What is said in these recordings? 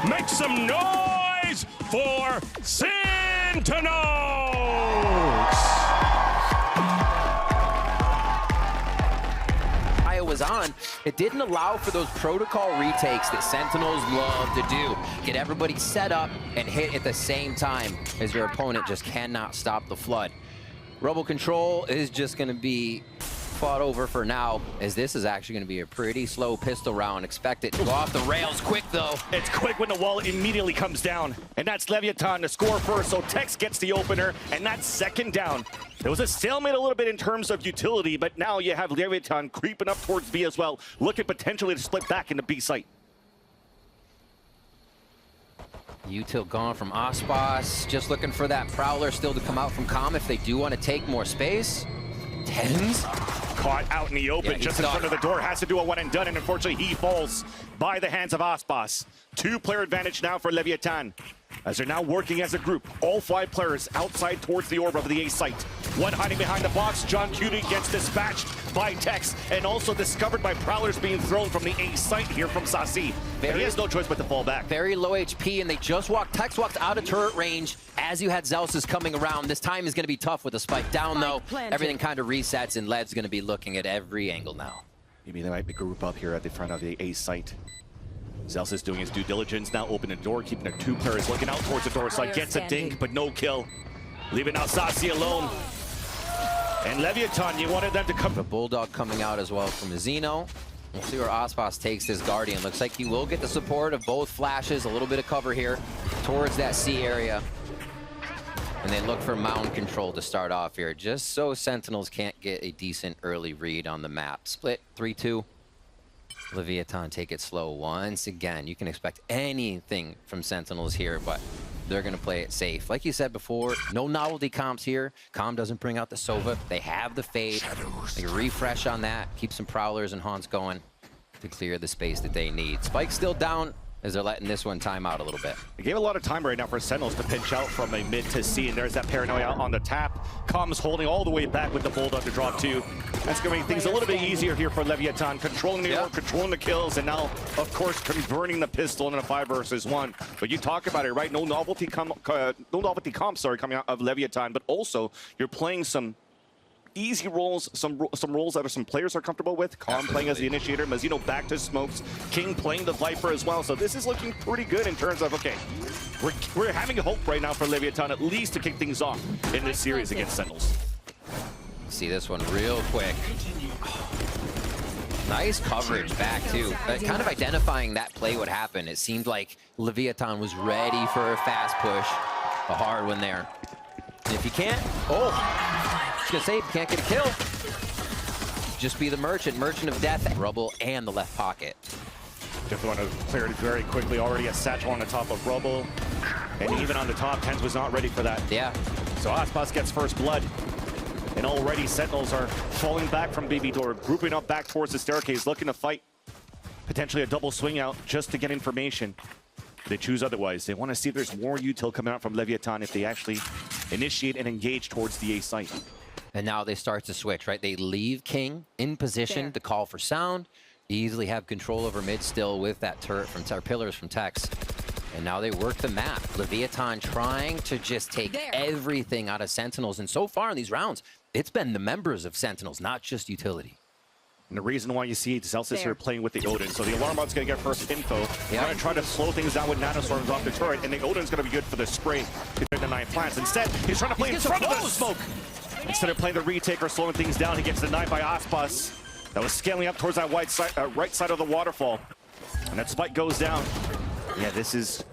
Make some noise for Sentinels! Was on, it didn't allow for those protocol retakes that Sentinels love to do. Get everybody set up and hit at the same time as your opponent just cannot stop the flood. Rebel control is just going to be fought over for now, as this is actually going to be a pretty slow pistol round. Expect it to go off the rails quick, though. It's quick when the wall immediately comes down. And that's Leviatan to score first, so Tex gets the opener, and that's second down. There was a stalemate a little bit in terms of utility, but now you have Leviatan creeping up towards B as well, looking potentially to split back into B site. Util gone from Aspas, just looking for that Prowler still to come out from Com if they do want to take more space. Tens? Caught out in the open, just in front of the door, has to do a one and done, and unfortunately he falls by the hands of Aspas. 2-player advantage now for Leviatan, as they're now working as a group. All 5 players outside towards the orb of the A site. One hiding behind the box. John Cutie gets dispatched by Tex, and also discovered by Prowlers being thrown from the A site here from Sasi. He has no choice but to fall back. Very low HP, and they just walked. Tex walked out of turret range as you had Zelsis coming around. This time is going to be tough with the spike down, though. Everything kind of resets, and Lev's going to be looking at every angle now. Maybe they might be group up here at the front of the A site. Zelsis doing his due diligence, now opening the door, keeping their 2 players looking out towards the door site. Gets a dink, but no kill. Leaving out Sasi alone. And Leviatan, you wanted them to come. The Bulldog coming out as well from the Xeno. We'll see where Aspas takes his Guardian. Looks like he will get the support of both flashes. A little bit of cover here towards that C area. And they look for mound control to start off here, just so Sentinels can't get a decent early read on the map. Split 3-2. Leviatan take it slow once again. You can expect anything from Sentinels here, but they're going to play it safe. Like you said before, no novelty comps here. Com doesn't bring out the Sova. They have the Fade. They refresh on that, keep some Prowlers and Haunts going to clear the space that they need. Spike's still down as they're letting this one time out a little bit. They gave a lot of time right now for Sentinels to pinch out from a mid to C, and there's that paranoia on the tap. Com's holding all the way back with the Bulldog to drop 2. That's going to make things a little bit easier here for Leviatan, controlling the orb, controlling the kills, and now, of course, converting the pistol in a 5 versus 1. But you talk about it, right? No novelty comps coming out of Leviatan, but also you're playing some easy roles, some roles that some players are comfortable with. Com playing as the initiator, Mazzino back to smokes, King playing the Viper as well. So this is looking pretty good in terms of, okay, we're having hope right now for Leviatan at least to kick things off in this series against Sentinels. See this one real quick. Nice coverage back too. Kind of identifying that play would happen. It seemed like Leviatan was ready for a fast push. A hard one there. And if you can't, I was gonna say, if you can't get a kill, just be the merchant of death. Rubble and the left pocket. Definitely want to clear it very quickly. Already a satchel on the top of Rubble. And even on the top, Tens was not ready for that. Yeah. So Aspas gets first blood. And already Sentinels are falling back from BB door, grouping up back towards the staircase, looking to fight potentially a double swing out just to get information. They choose otherwise. They want to see if there's more util coming out from Leviatan if they actually initiate and engage towards the A site. And now they start to switch, right? They leave King in position to call for sound, easily have control over mid still with that turret from pillars from Tex. And now they work the map. Leviatan trying to just take everything out of Sentinels. And so far in these rounds, it's been the members of Sentinels, not just utility. And the reason why you see Zelsis here playing with the Odin. So the Alarm Mod's going to get first info. They're going to try to slow things down with Nanostorms off the turret, and the Odin's going to be good for the spray between the 9 plants. Instead, he's trying to play in front of the smoke. Instead of playing the retake or slowing things down, he gets denied by Aspas. That was scaling up towards that right side of the waterfall. And that spike goes down. Yeah, that's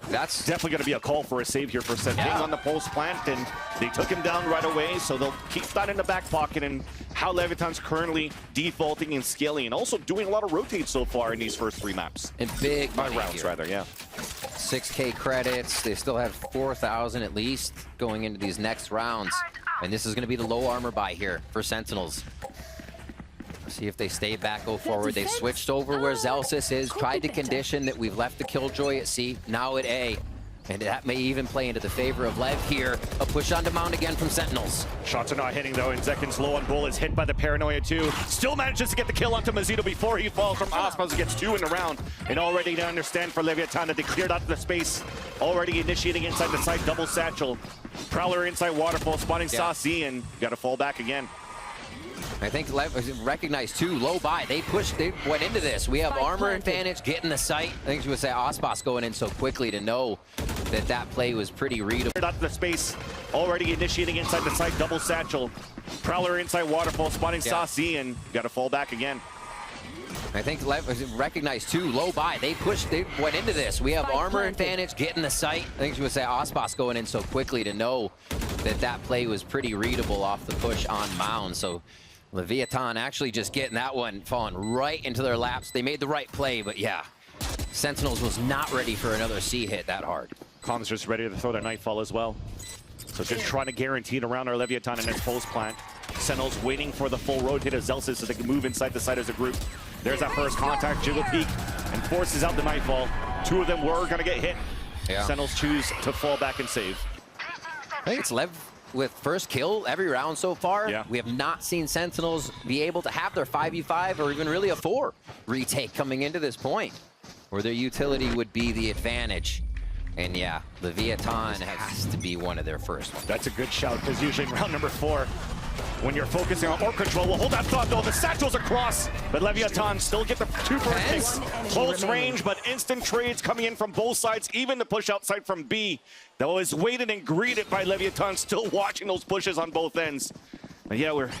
definitely going to be a call for a save here for Sentinels on the pulse plant, and they took him down right away, so they'll keep that in the back pocket. And how Leviatan's currently defaulting and scaling, and also doing a lot of rotates so far in these first 3 maps. And big rounds, here. rather, yeah. 6K credits. They still have 4,000 at least going into these next rounds. And this is going to be the low armor buy here for Sentinels. See if they stay back, go forward. They've switched over where Zelsis is, tried to condition that we've left the Killjoy at C, now at A. And that may even play into the favor of LEV here. A push on demand again from Sentinels. Shots are not hitting though, and Zekin's low on bullets, hit by the Paranoia too. Still manages to get the kill onto Mazito before he falls from Aspas, gets 2 in the round. And already to understand for Leviatan that they cleared out the space. Already initiating inside the site, double satchel. Prowler inside waterfall, spawning Saucy, and gotta fall back again. I think LEV recognized too, low buy. They went into this. We have armor advantage, getting the site. I think you would say Aspas going in so quickly to know that that play was pretty readable. Out the space, already initiating inside the site, double satchel. Prowler inside waterfall, spawning Saucy, and gotta fall back again. I think LEV recognized too, low buy. They went into this. We have armor advantage, getting the site. I think you would say Aspas going in so quickly to know that that play was pretty readable off the push on Mound. So Leviatan actually just getting that one falling right into their laps. They made the right play, but yeah, Sentinels was not ready for another C hit that hard. Com's just ready to throw their nightfall as well. So just trying to guarantee it around our Leviatan and its post plant. Sentinels waiting for the full rotate of Zelsis so they can move inside the site as a group. There's that first contact, Jiggle Peek, and forces out the nightfall. 2 of them were gonna get hit. Sentinels choose to fall back and save. I think it's LEV with first kill every round so far. We have not seen Sentinels be able to have their 5v5 or even really a 4 retake coming into this point, where their utility would be the advantage. And yeah, Leviatan has to be one of their first ones. That's a good shout, because usually in round number 4, when you're focusing on orc control, we'll hold that thought though. The satchel's across, but Leviatan still get the 2 first picks. Close range, but instant trades coming in from both sides, even the push outside from B. That was waited and greeted by Leviatan, still watching those pushes on both ends. But yeah, we're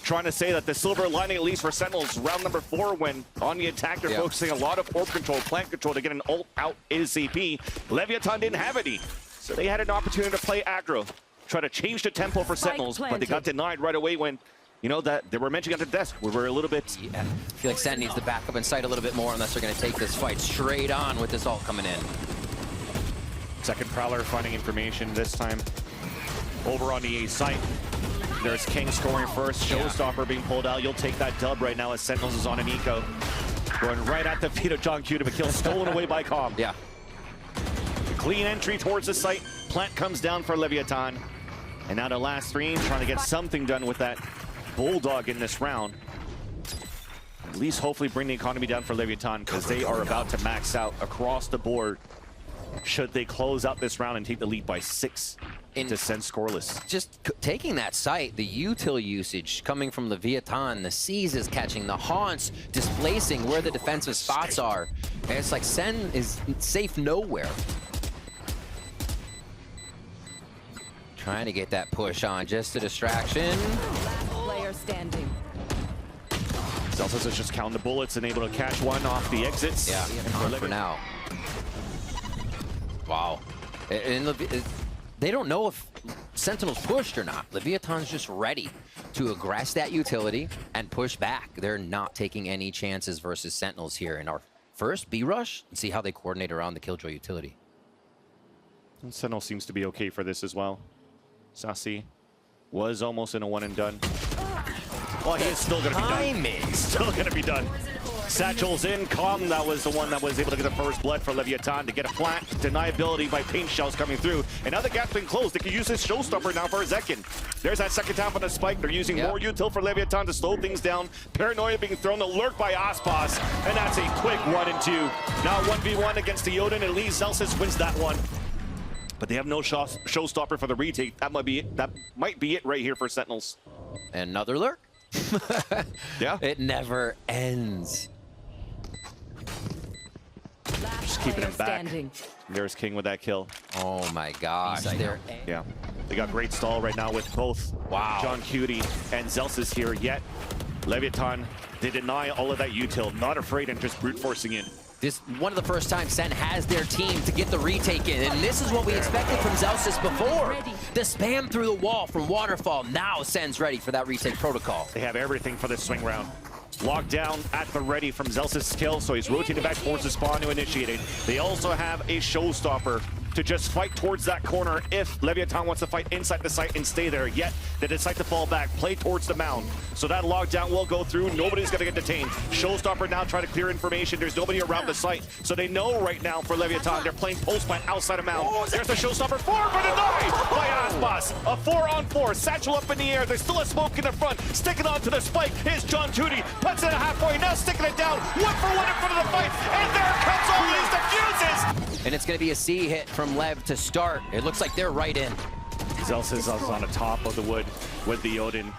trying to say that the silver lining, at least for Sentinels, round number 4, when on the attack, they're focusing a lot of orb control, plant control to get an ult out ASAP. Leviatan didn't have any, so they had an opportunity to play aggro. Try to change the tempo for Sentinels, but they got denied right away when, you know, that they were mentioning at the desk. We were a little bit... I feel like Sen needs to back up and sight a little bit more unless they're going to take this fight straight on with this ult coming in. Second Prowler finding information this time over on the A site. There's King scoring first, Showstopper being pulled out. You'll take that dub right now as Sentinels is on an eco. Going right at the feet of John Q to a kill, stolen away by Com. Clean entry towards the site. Plant comes down for Leviatan. And now the last 3, trying to get something done with that Bulldog in this round. At least hopefully bring the economy down for Leviatan, because they are about to max out across the board. Should they close out this round and take the lead by 6 to send scoreless. Just taking that site, the util usage coming from Leviatan, the Seas is catching, the Haunts displacing where the defensive spots are. And it's like Sen is safe nowhere. Trying to get that push on, just a distraction. Last player standing. Zelsis is just counting the bullets and able to catch one off the exits. For now. Wow. And they don't know if Sentinels pushed or not. Leviatan's just ready to aggress that utility and push back. They're not taking any chances versus Sentinels here in our first B rush. And see how they coordinate around the Killjoy utility. And Sentinel seems to be okay for this as well. Saucy was almost in a one and done. Well, he is still going to be done. Still going to be done. Satchel's in. Com, that was the one that was able to get the first blood for Leviatan to get a flat. Deniability by paint shells coming through. And now the gap's been closed. They can use this showstopper now for a Zekin. There's that second tap on the spike. They're using more util for Leviatan to slow things down. Paranoia being thrown, alert by Aspas. And that's a quick 1 and 2. Now 1v1 against the Odin, and Lee Zelsis wins that one. But they have no showstopper for the retake. That might be it. That might be it right here for Sentinels. Another lurk? Yeah. It never ends. Just keeping him back. There's King with that kill. Oh my gosh. Yeah. They got great stall right now with both John Cutie and Zelsis here. Yet Leviatan, they deny all of that util. Not afraid and just brute forcing in. This one of the first times Sen has their team to get the retake in, and this is what we expected from Zelsis before. The spam through the wall from Waterfall. Now Sen's ready for that retake protocol. They have everything for this swing round. Locked down at the ready from Zelsis' kill, so he's rotating back towards the spawn to initiate it. They also have a showstopper to just fight towards that corner if Leviatan wants to fight inside the site and stay there. Yet they decide to fall back, play towards the mound. So that lockdown will go through. Nobody's going to get detained. Showstopper now trying to clear information. There's nobody around the site. So they know right now for Leviatan, they're playing post plant outside of mound. There's the Showstopper. 4 for the 9 by Aspas. A 4-on-4. Satchel up in the air. There's still a smoke in the front. Sticking on to the spike. Here's John Tootie. Puts it at halfway. Now sticking it down. 1 for 1 in front of the fight. And there comes all these defuses. And it's going to be a C hit from Lev to start. It looks like they're right in. Zelsis is on the top of the wood with the Odin.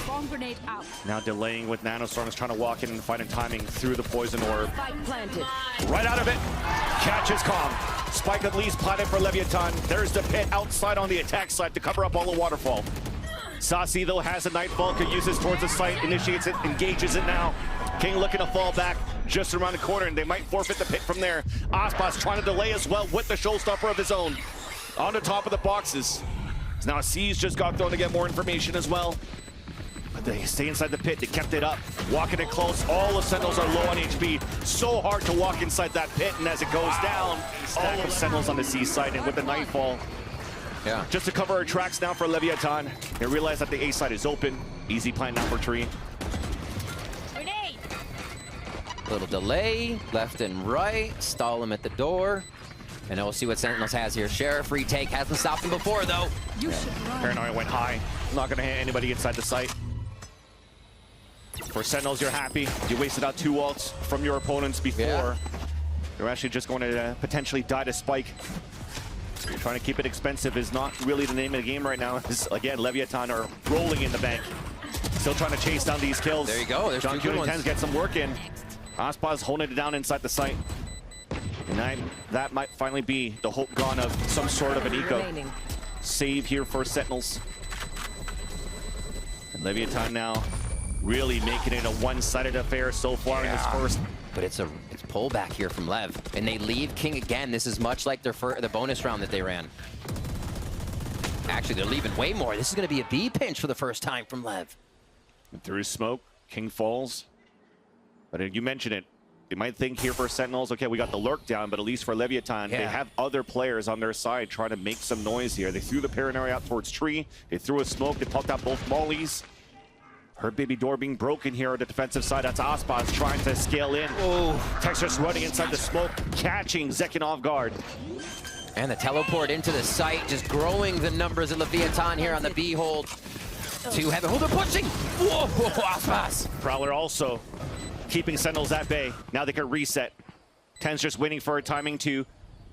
Bomb grenade out. Now delaying with Nanostorm, is trying to walk in and finding timing through the poison orb. Spike planted. Right out of it. Catches Calm. Spike at least planted for Leviatan. There's the pit outside on the attack side to cover up all the waterfall. Saucy, though, has a Nightfall, could use this towards the site, initiates it, engages it now. King looking to fall back just around the corner, and they might forfeit the pit from there. Aspas trying to delay as well with the Showstopper of his own. On the top of the boxes. Now C's just got thrown to get more information as well. But they stay inside the pit, they kept it up. Walking it close, all the Sentinels are low on HP. So hard to walk inside that pit, and as it goes down, stack of Sentinels on the C side, and with the Nightfall, Yeah. just to cover our tracks now for Leviatan. They realize that the A side is open. Easy plan now for Tree. Grenade. Little delay, left and right, stall him at the door. And we'll see what Sentinels has here. Sheriff retake, hasn't stopped him before though. You should run. Paranoia went high. Not gonna hit anybody inside the site. For Sentinels, you're happy. You wasted out 2 ults from your opponents before. Yeah. You're actually just going to potentially die to Spike. You're trying to keep it expensive is not really the name of the game right now. Again, Leviatan are rolling in the bank. Still trying to chase down these kills. There you go. There's John 2 good Kuhn ones. get some work in. Aspas holding it down inside the site. And that might finally be the hope gone of some sort of an eco. Remaining. Save here for Sentinels. And Leviatan now really making it a one-sided affair so far in this first. But it's pullback here from Lev. And they leave King again. This is much like their bonus round that they ran. Actually, they're leaving way more. This is going to be a B pinch for the first time from Lev. Through smoke, King falls. But you mentioned it. You might think here for Sentinels, okay, we got the lurk down, but at least for Leviatan, they have other players on their side trying to make some noise here. They threw the Paranoia out towards Tree. They threw a smoke. They popped out both mollies. Her baby door being broken here on the defensive side. That's Aspas trying to scale in. Oh, Texas running inside the smoke, catching Zekin off guard. And the teleport into the site, just growing the numbers of Leviatan here on the B hold. To heaven. Oh, they're pushing! Whoa, Aspas! Prowler also keeping Sentinels at bay. Now they can reset. Ten's just waiting for a timing to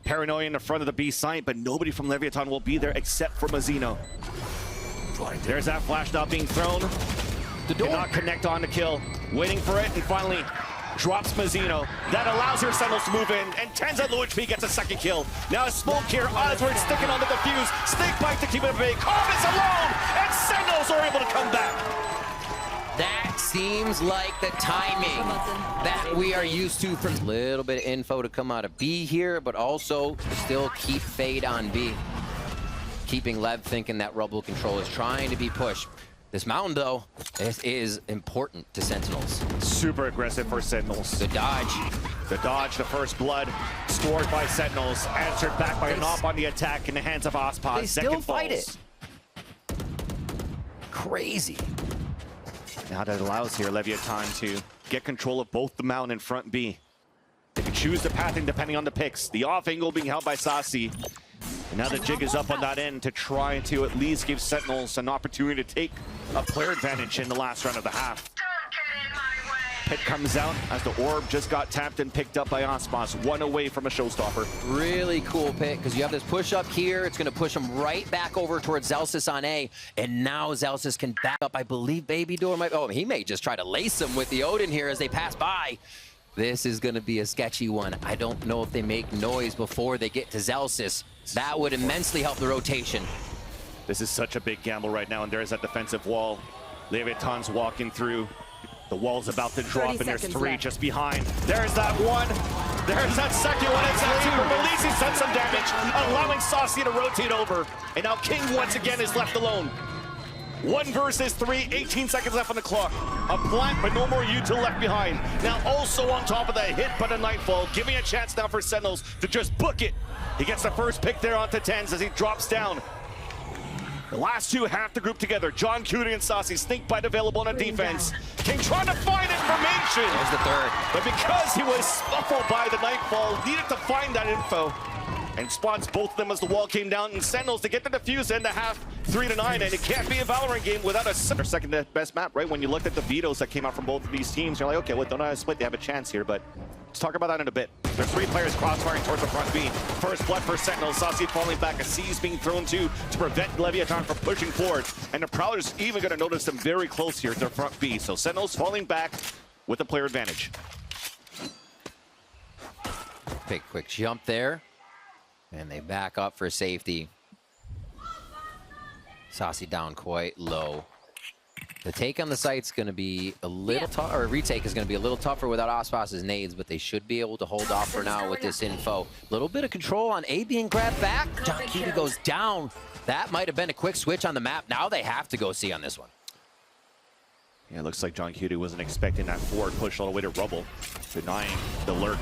Paranoia in the front of the B site, but nobody from Leviatan will be there except for Mazzino. There's that flash now being thrown. The door. Cannot connect on the kill. Waiting for it, and finally drops Mazzino. That allows her Sentinels to move in, and Ten's at low HP gets a second kill. Now a smoke here, Oswald sticking on the defuse. Snake bite to keep it at bay. Calm is alone, and Sentinels are able to come back. That seems like the timing that we are used to from a little bit of info to come out of B here, but also still keep Fade on B. Keeping Lev thinking that Rubble control is trying to be pushed. This mound, though, is important to Sentinels. Super aggressive for Sentinels. The dodge. The dodge, the first blood, scored by Sentinels, answered back by a knock on the attack in the hands of Aspas. They still fight it. Crazy. Now that allows here Leviatan to get control of both the mound and front B. They can choose the pathing depending on the picks. The off angle being held by Saucy. And now the jig is up on that end to try to at least give Sentinels an opportunity to take a player advantage in the last round of the half. Pit comes out as the orb just got tapped and picked up by Aspas, 1 away from a showstopper. Really cool pick, because you have this push up here. It's going to push him right back over towards Zelsis on A. And now Zelsis can back up. I believe Baby Door might... Oh, he may just try to lace him with the Odin here as they pass by. This is going to be a sketchy one. I don't know if they make noise before they get to Zelsis. That would immensely help the rotation. This is such a big gamble right now, and there's that defensive wall. Leviatan's walking through. The wall's about to drop, and there's 3 left. just behind. There's that one. There's that second one. It's that 2. But Releasing sent some damage, allowing Saucy to rotate over. And now King once again is left alone. 1 versus 3, 18 seconds left on the clock. A plant, but no more util left behind. Now also on top of that, hit by the Nightfall, giving a chance now for Sentinels to just book it. He gets the first pick there onto Tens as he drops down. The last two have to group together. John Cutie and Saucy, snake bite available on a defense. King trying to find information. There's the third. But because he was scuffled by the Nightfall, needed to find that info. And spots both of them as the wall came down. And Sentinels to get the defuse in the half, 3-9. And it can't be a Valorant game without a second best map, right? When you looked at the vetoes that came out from both of these teams, you're like, okay, well, don't have a split, they have a chance here. But let's talk about that in a bit. There's 3 players crossfiring towards the front B. First blood for Sentinels. Saucy falling back. A C is being thrown to prevent Leviatan from pushing forward. And the Prowler's even going to notice them very close here to the front B. So Sentinels falling back with a player advantage. Big quick jump there. And they back up for safety. Saucy down quite low. The take on the site's going to be a little tough, or retake is going to be a little tougher without Ospas's nades, but they should be able to hold off for now with this info. A little bit of control on A being grabbed back. John Cutie goes down. That might have been a quick switch on the map. Now they have to go C on this one. Yeah, it looks like John Cutie wasn't expecting that forward push all the way to Rubble, denying the lurk.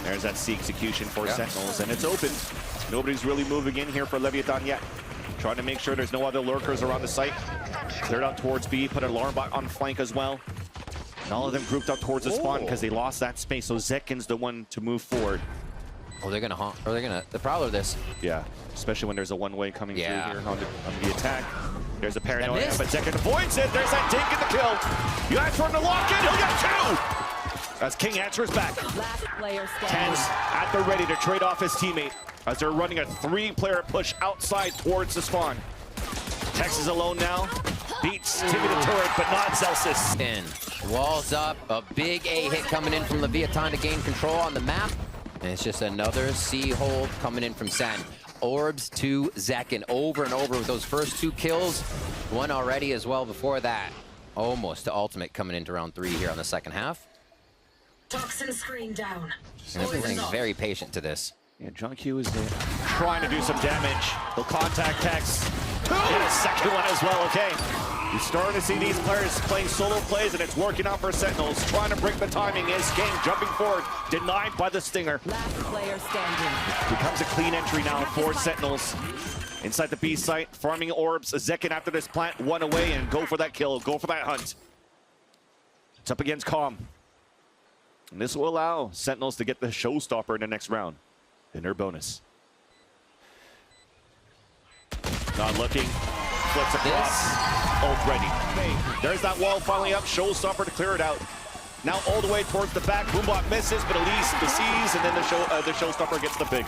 There's that C execution for Sentinels, and it's open. Nobody's really moving in here for Leviatan yet. Trying to make sure there's no other lurkers around the site. Cleared out towards B, put an alarm bot on flank as well. And all of them grouped up towards the spawn because they lost that space. So Zetkin's the one to move forward. Oh, they're gonna haunt, or they're gonna the Prowler this. Yeah, especially when there's a one-way coming through here on the attack. There's a paranoia, but Zetkin avoids it. There's that take in the kill. You ask for him to lock in, he'll get 2! As King answers back. Tens at the ready to trade off his teammate as they're running a 3-player push outside towards the spawn. Tex is alone now. Beats Timmy the turret, but not Celsius. In. Walls up. A big A hit coming in from Leviatan to gain control on the map. And it's just another C hold coming in from Sen. Orbs to Zekin over and over with those first 2 kills. One already as well before that. Almost to ultimate coming into round 3 here on the second half. Toxin screen down. And everything's very patient to this. Yeah, John Q is there. Trying to do some damage. They'll contact Tex. Get a second one as well, okay. You're starting to see these players playing solo plays, and it's working out for Sentinels. Trying to break the timing is King jumping forward, denied by the Stinger. Last player standing. Becomes a clean entry now for Sentinels. Inside the B site, farming orbs. A second after this plant, 1 away, and go for that kill, go for that hunt. It's up against Calm. And this will allow Sentinels to get the showstopper in the next round in their bonus. Not looking. Flips across. Ult ready. There's that wall finally up. Showstopper to clear it out. Now all the way towards the back. Boombot misses, but at least the C's, and then the showstopper gets the pick.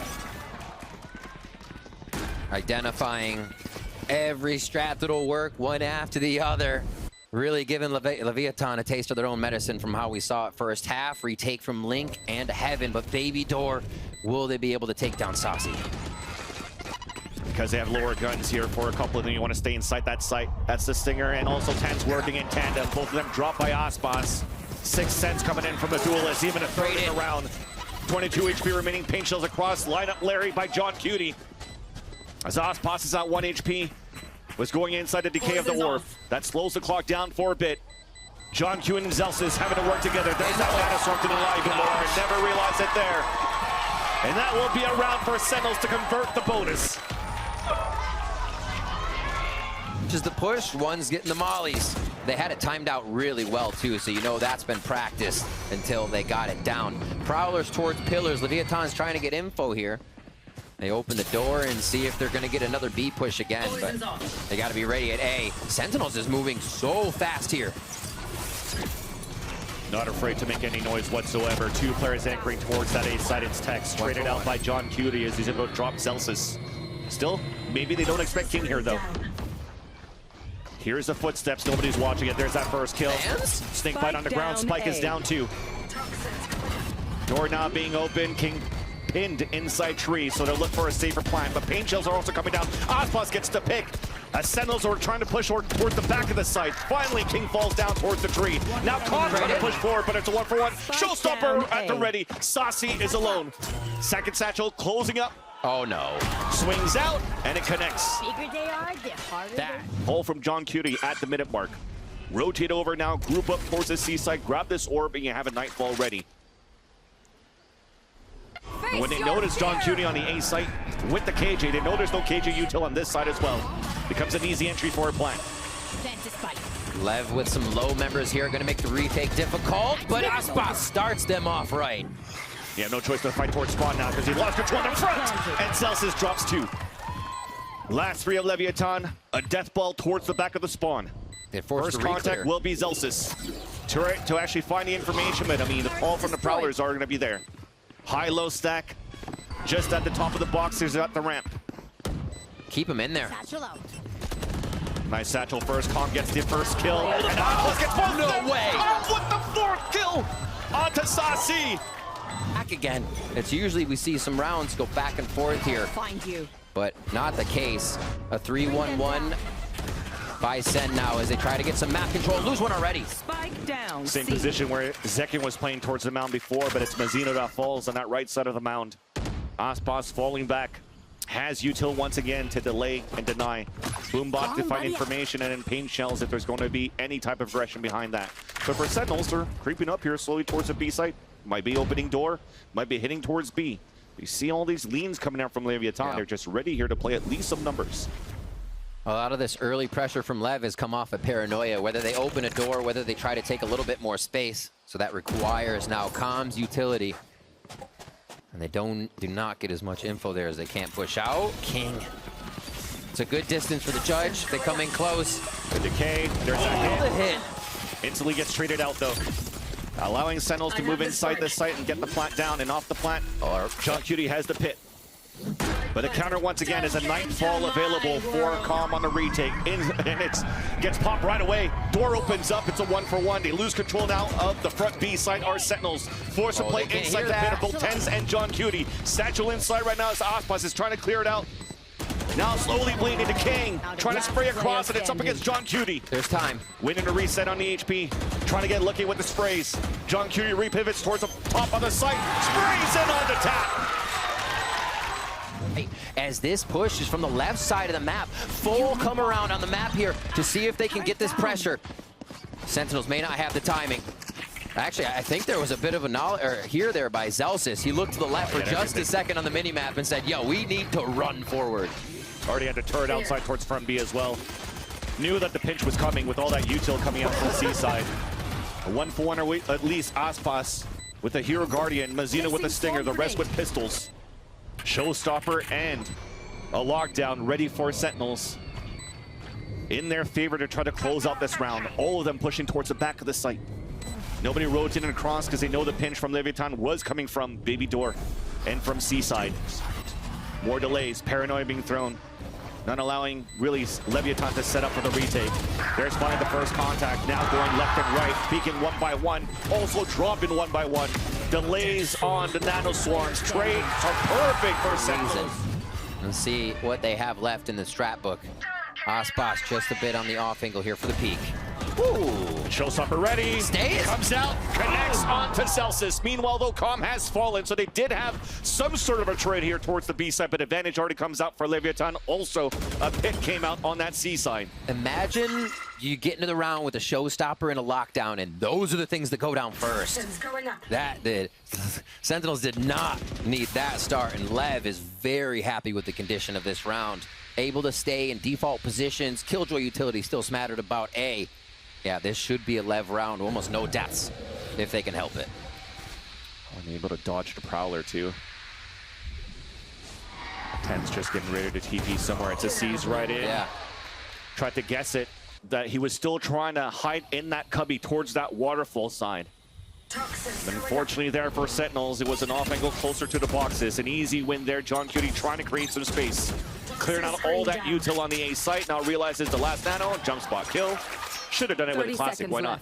Identifying every strat that'll work one after the other. Really giving Leviatan a taste of their own medicine from how we saw it first half. Retake from Link and Heaven, but Baby Door, will they be able to take down Saucy? Because they have lower guns here for a couple of them. You want to stay inside that site. That's the Stinger, and also Ten's working in tandem. Both of them dropped by Ospas. 6 cents coming in from the Duelist, even a third in the round. 22 HP remaining. Paint shells across. Lineup Larry by John Cutie. As Ospas is at 1 HP. Was going inside the decay of the orb. That slows the clock down for a bit. John Q and Zelsis having to work together. There's that Manastorm to the live more. Never realized it there. And that will be a round for Sentinels to convert the bonus. Just the push, one's getting the mollies. They had it timed out really well too, so you know that's been practiced until they got it down. Prowlers towards pillars. Leviatan's trying to get info here. They open the door and see if they're going to get another B push again, but they got to be ready at A. Sentinels is moving so fast here. Not afraid to make any noise whatsoever. 2 players anchoring towards that A side. It's Tex, traded out by John Cutie as he's able to drop Celsius. Still, maybe they don't expect King here, though. Here's the footsteps. Nobody's watching it. There's that first kill. Snake bite on the ground. Spike is down 2. Door now being open. King pinned inside tree, so they'll look for a safer plant. But paint shells are also coming down. Ospas gets the pick. As Sentinels are trying to push towards the back of the site. Finally, King falls down towards the tree. Now Khan trying to push forward, but it's a 1-for-1. Showstopper at the ready. Saucy is alone. Second satchel closing up Oh no. Swings out, and it connects. Bigger they are, the harder That pull from John Cutie at the minute mark. Rotate over now, group up towards the seaside, grab this orb, and you have a Nightfall ready. When they notice John Cutie on the A site with the KJ, they know there's no KJ util on this side as well. Becomes an easy entry for a plant. Lev with some low members here, gonna make the retake difficult, but Aspas starts them off right. You have no choice but to fight towards spawn now because he lost control in the front, and Celsius drops 2. Last 3 of Leviatan, a death ball towards the back of the spawn. First contact will be Celsius to actually find the information, but I mean, the call from the Prowlers are going to be there. High-low stack, just at the top of the boxes at the ramp. Keep him in there. Satchel out. Nice satchel first. Kong gets the first kill. And Atlas gets one. No way. With the 4th kill onto Sasi. Back again. It's usually we see some rounds go back and forth here, Find you. but not the case. A 3-1-1 by SEN now as they try to get some map control. Lose one already. Spike down. Same C. position where Zekin was playing towards the mound before, but it's Mazzino that falls on that right side of the mound. Aspas falling back. Has util once again to delay and deny. Boombot to find information and in paint shells if there's going to be any type of aggression behind that. But for Sentinels, they're creeping up here slowly towards the B site. Might be opening door, might be hitting towards B. You see all these leans coming out from Leviatan. Yeah. They're just ready here to play at least some numbers. A lot of this early pressure from Lev has come off of paranoia, whether they open a door, whether they try to take a little bit more space. So that requires now comms utility. And they do not get as much info there as they can't push out. King. It's a good distance for the judge. They come in close. The decay, there's Oh, a the hit. hit. Instantly gets traded out though. Allowing Sentinels to move inside this site and get the plant down, and off the plant, John Cutie has the pit. But the counter once again is a Nightfall available for Calm on the retake. And it gets popped right away. Door opens up, it's a 1-for-1. They lose control now of the front B site. Our Sentinels forced to play inside the pit of both Tens and John Cutie. Satchel inside right now as Aspas is trying to clear it out. Now slowly bleeding into King, trying to spray across, and it's up against John Cutie. There's time. Winning a reset on the HP, trying to get lucky with the sprays. John Cutie repivots towards the top of the site, sprays in on the tap. As this push is from the left side of the map, full come around on the map here to see if they can get this pressure. Sentinels may not have the timing. Actually, I think there was a bit of a there by Zelsis. He looked to the left for just a second on the mini-map and said, yo, we need to run forward. Already had to turret outside towards front B as well. Knew that the pinch was coming with all that util coming out from the seaside. A 1-for-1 at least. Aspas with the Hero Guardian, Mazzino with the Stinger, the rest with pistols. Showstopper and a lockdown ready for Sentinels. In their favor to try to close out this round. All of them pushing towards the back of the site. Nobody rotating across because they know the pinch from Leviatan was coming from Baby Door and from Seaside. More delays, paranoia being thrown. Not allowing really Leviatan to set up for the retake. They're spotting the first contact, now going left and right, peeking 1 by 1, also dropping 1 by 1. Delays on the Nano Swarms. Trades are perfect for Sentinels. Let's see what they have left in the strat book. Aspas just a bit on the off angle here for the peak. Ooh. Showstopper ready. Stays. Comes out, connects onto Celsius. Meanwhile, though, Calm has fallen, so they did have some sort of a trade here towards the B side, but advantage already comes out for Leviatan. Also, a pit came out on that C side. Imagine you get into the round with a showstopper and a lockdown, and those are the things that go down first. That did. Sentinels did not need that start, and Lev is very happy with the condition of this round. Able to stay in default positions. Killjoy utility still smattered about A. Yeah, this should be a Lev round. Almost no deaths if they can help it. And able to dodge the Prowler, too. Ten's just getting ready to TP somewhere. It's a C's right in. Yeah. Tried to guess it. That he was still trying to hide in that cubby towards that waterfall side. But unfortunately there for Sentinels, it was an off angle closer to the boxes. An easy win there. John Cutie trying to create some space. Clearing out all that util on the A site. Now realizes the last nano. Jump spot kill. Should have done it with a classic. Why not?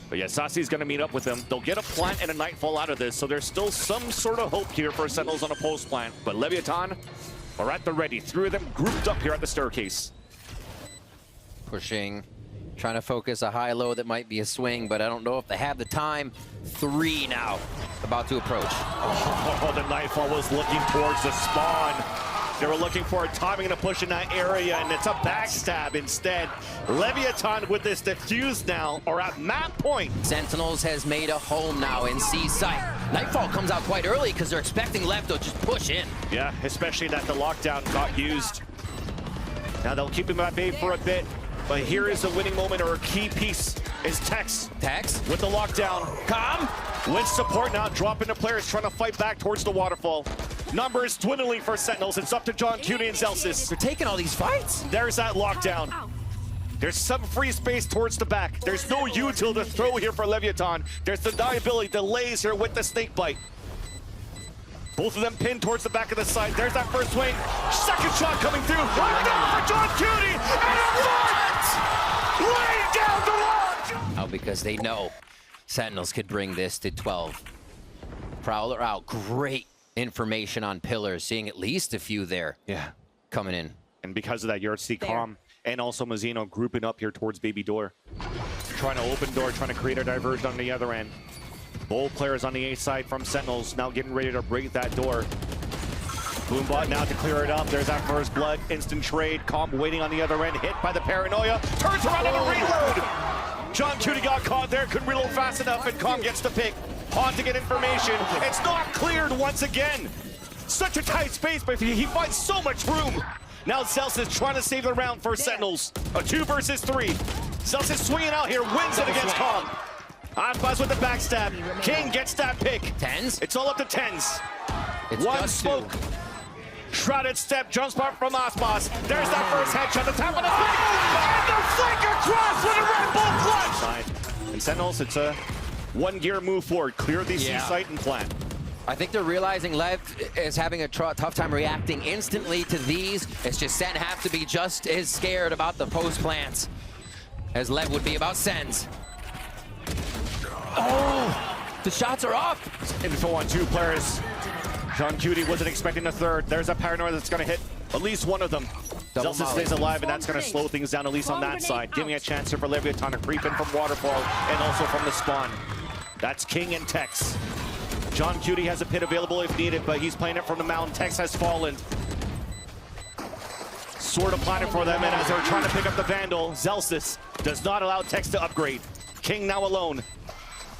But yeah, Sasi's going to meet up with them. They'll get a plant and a Nightfall out of this. So there's still some sort of hope here for Sentinels on a post plant. But Leviatan are at the ready. 3 of them grouped up here at the staircase. Pushing Trying to focus a high-low that might be a swing, but I don't know if they have the time. 3 now, about to approach. Oh, the Nightfall was looking towards the spawn. They were looking for a timing and a push in that area, and it's a backstab instead. Leviatan with this defuse now, or at map point. Sentinels has made a home now in C site. Nightfall comes out quite early because they're expecting LEV to just push in. Yeah, especially that the lockdown got used. Now they'll keep him at bay for a bit, but here is the winning moment, or a key piece is Tex. Tex With the lockdown. come. With support now, dropping the players trying to fight back towards the waterfall. Numbers dwindling for Sentinels. It's up to John Cutie and Zelsis. They're taking all these fights. There's that lockdown. There's some free space towards the back. There's no util to throw here for Leviatan. There's deniability, delays here with the snake bite. Both of them pinned towards the back of the side. There's that first swing. Second shot coming through. Right down for John Cutie. And a foot! Laying down the launch! Oh, because they know Sentinels could bring this to 12. Prowler out. Great information on pillars. Seeing at least a few there. Yeah. Coming in. And because of that, you're see Calm and also Mazzino grouping up here towards Baby Door. Trying to open door, trying to create a diversion on the other end. Both players on the A side from Sentinels now getting ready to break that door. Boombot now to clear it up. There's that first blood. Instant trade. Calm waiting on the other end. Hit by the paranoia. Turns around on a reload. John Cutie got caught there. Couldn't reload fast enough, and Calm gets the pick. On to get information. It's not cleared once again. Such a tight space, but he finds so much room. Now Zelsis trying to save the round for Sentinels. A 2 versus 3. Zelsis swinging out here, wins it against Calm. Aspas with the backstab. King gets that pick. Tens. It's all up to tens. It's One just smoke. 2. Shrouded step, jump spot from Aspas. There's that first headshot, the top of the flick. And the flick across with a Red Bull clutch. Side. And Sentinels, it's a 1 gear move forward. Clear the C site and plant. I think they're realizing LEV is having a tough time reacting instantly to these. It's just Sen have to be just as scared about the post plants as LEV would be about Sens. Oh, the shots are off. Info on 2 players. John Cutie wasn't expecting a third. There's a paranoia that's going to hit at least one of them. Zelsis stays alive, and that's going to slow things down, at least on that side. Giving a chance here for Leviatan to creep in from Waterfall and also from the spawn. That's King and Tex. John Cutie has a pit available if needed, but he's playing it from the mountain. Tex has fallen. Sword applied for them, and as they're trying to pick up the Vandal, Zelsis does not allow Tex to upgrade. King now alone.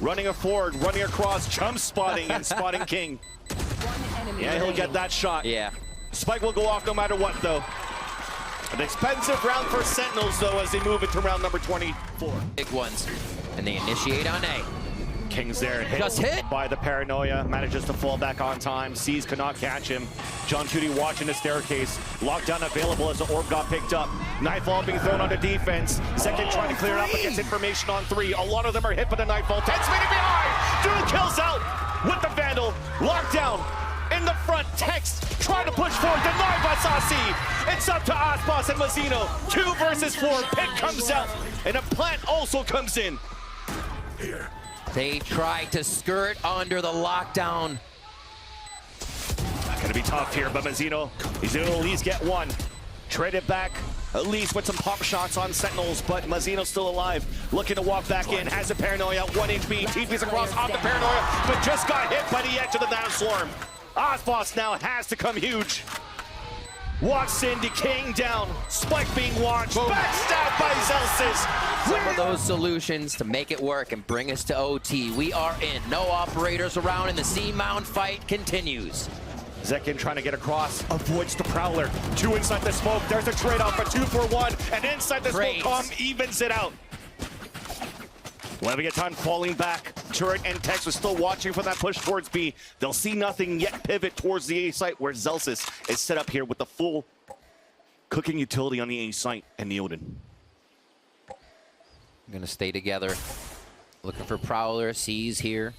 Running a forward, running across, jump spotting and spotting King. Yeah, he'll get that shot. Yeah. Spike will go off no matter what, though. An expensive round for Sentinels, though, as they move into round number 24. Big ones. And they initiate on A. King's there, hit by the paranoia, manages to fall back on time. Seas cannot catch him. John Cutie watching the staircase. Lockdown available as the orb got picked up. Nightfall being thrown onto defense. Second trying to clear it up, but gets information on 3. A lot of them are hit by the Nightfall. 10 speeding behind. Dual kills out with the Vandal. Lockdown in the front. Tex trying to push forward. Denied by Sasi. It's up to Aspas and Mazzino. 2 versus 4. Pick comes out, and a plant also comes in. Here. They tried to skirt under the lockdown. Gonna be tough here, but Mazzino, he's gonna at least get 1. Trade it back, at least with some pop shots on Sentinels, but Mazzino's still alive. Looking to walk back in, has a paranoia, 1 HP, TP's across off the paranoia, but just got hit by the edge of the down swarm. Aspas now has to come huge. Walks in, decaying down, Spike being launched, backstabbed by Zelsis. Some of those solutions to make it work and bring us to OT. We are in. No operators around, and the C-Mount fight continues. Zekin trying to get across, avoids the Prowler. 2 inside the smoke, there's a trade-off, a 2 for 1, and inside the smoke, Calm evens it out. Leviatan falling back. Turret and Tex was still watching for that push towards B. They'll see nothing yet pivot towards the A site where Zelsis is set up here with the full cooking utility on the A site and Neoden. Gonna stay together. Looking for Prowler. Sees here.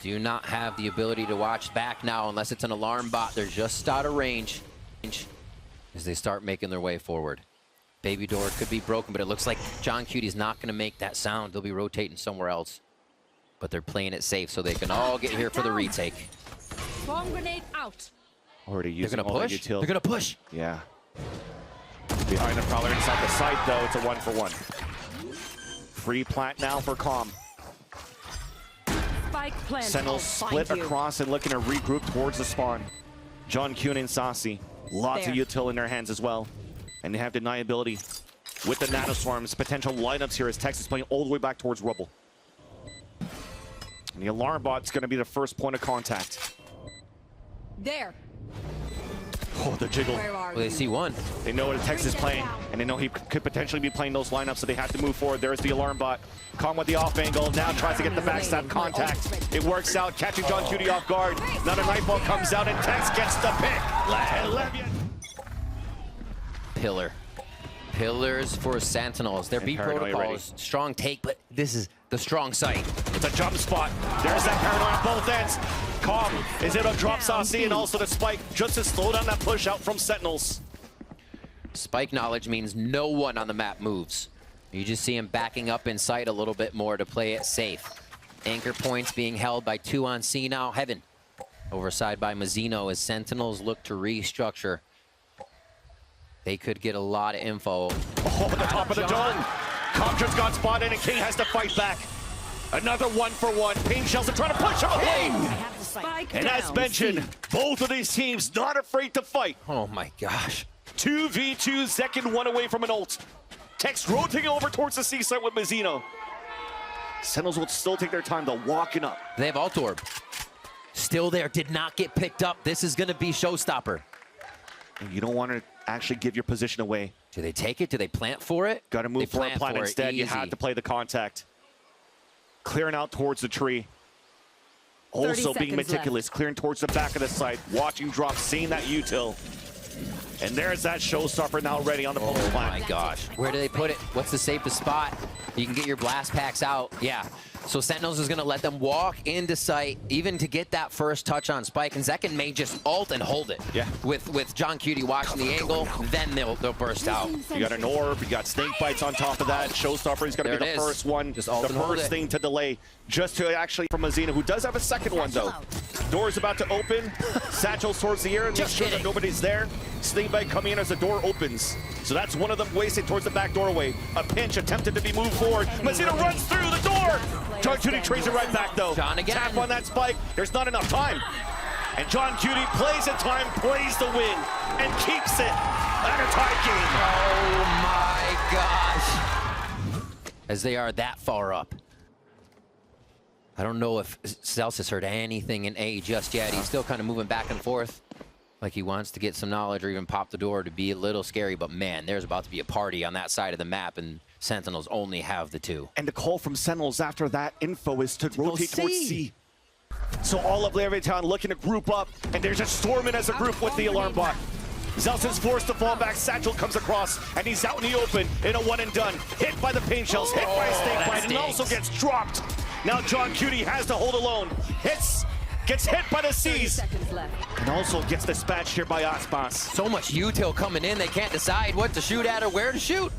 Do not have the ability to watch back now unless it's an alarm bot. They're just out of range as they start making their way forward. Baby door could be broken, but it looks like John Cutie's not going to make that sound. They'll be rotating somewhere else. But they're playing it safe so they can all get here for the retake. Bomb grenade out. Already They're using going to all the push? utility. They're going to push. Yeah. Behind the Prowler inside the site, though, it's a 1 for 1. Free plant now for Calm. Spike planted. Sentinels split across and looking to regroup towards the spawn. John Kuhn and Saucy. Lots of util in their hands as well. And they have deniability with the nanoswarms. Potential lineups here as Texas playing all the way back towards Rubble. And the alarm bot's going to be the first point of contact. There. Oh, the jiggle. Where are Well, they see one. They know what Texas is playing, and they know he could potentially be playing those lineups, so they have to move forward. There's the alarm bot. Calm with the off angle. Now tries to get the backstab contact. It works out, catching John Cutie off guard. Now the Nightball comes out, and Tex gets the pick. And Leviatan. Pillar. Pillars for Sentinels. Their B protocols, strong take, but this is the strong site. It's a jump spot. There's that paranoia on both ends. Calm is able to drop Saucy and also the spike just to slow down that push out from Sentinels. Spike knowledge means no one on the map moves. You just see him backing up in sight a little bit more to play it safe. Anchor points being held by 2 on C now. Heaven overside by Mazzino as Sentinels look to restructure. They could get a lot of info. Oh, at the top of the dome. Calm just got spotted and King has to fight back. Another 1-for-1. Pain shells are trying to push out lane. Spike And as mentioned, both of these teams not afraid to fight. Oh my gosh. 2v2, second one away from an ult. Tex rotating over towards the C site with Mazzino. Sentinels will still take their time to walking up. They have Alt Orb. Still there, did not get picked up. This is gonna be showstopper. And you don't want to actually give your position away. Do they take it? Do they plant for it? Got to move for a plant instead. You have to play the contact. Clearing out towards the tree. Also being meticulous, clearing towards the back of the site. Watching drop, seeing that util. And there's that showstopper now ready on the plant. Oh my gosh. Where do they put it? What's the safest spot? You can get your blast packs out. Yeah. So Sentinels is going to let them walk into sight, even to get that first touch on Spike. And Zekin may just ult and hold it. Yeah. With John Cutie watching the angle, then they'll burst out. You got an orb, you got snake bites on top of that. Showstopper is going to be the first one. Just the first thing to delay. Just to actually from Mazzino, who does have a second one though. Door's about to open. Satchel towards the air and make sure that nobody's there. Snake bite coming in as the door opens. So that's one of them wasting towards the back doorway. A pinch attempted to be moved forward. Mazzino runs through the door. John Cutie trades it right back though. John again. Tap on that spike. There's not enough time. And John Cutie plays in time, plays the win, and keeps it at a tie game. Oh my gosh. As they are that far up. I don't know if Celsius heard anything in A just yet. He's still kind of moving back and forth like he wants to get some knowledge or even pop the door to be a little scary. But man, there's about to be a party on that side of the map, and Sentinels only have the 2. And the call from Sentinels after that info is to rotate towards C. So all of Leviatan looking to group up, and they're just storming as a group with the alarm bot. Zelsin's forced to fall back. Satchel comes across, and he's out in the open in a one and done. Hit by the pain shells, hit by a snake bite, and also gets dropped. Now John Cutie has to hold alone. Gets hit by the C's. And also gets dispatched here by Aspas. So much util coming in, they can't decide what to shoot at or where to shoot.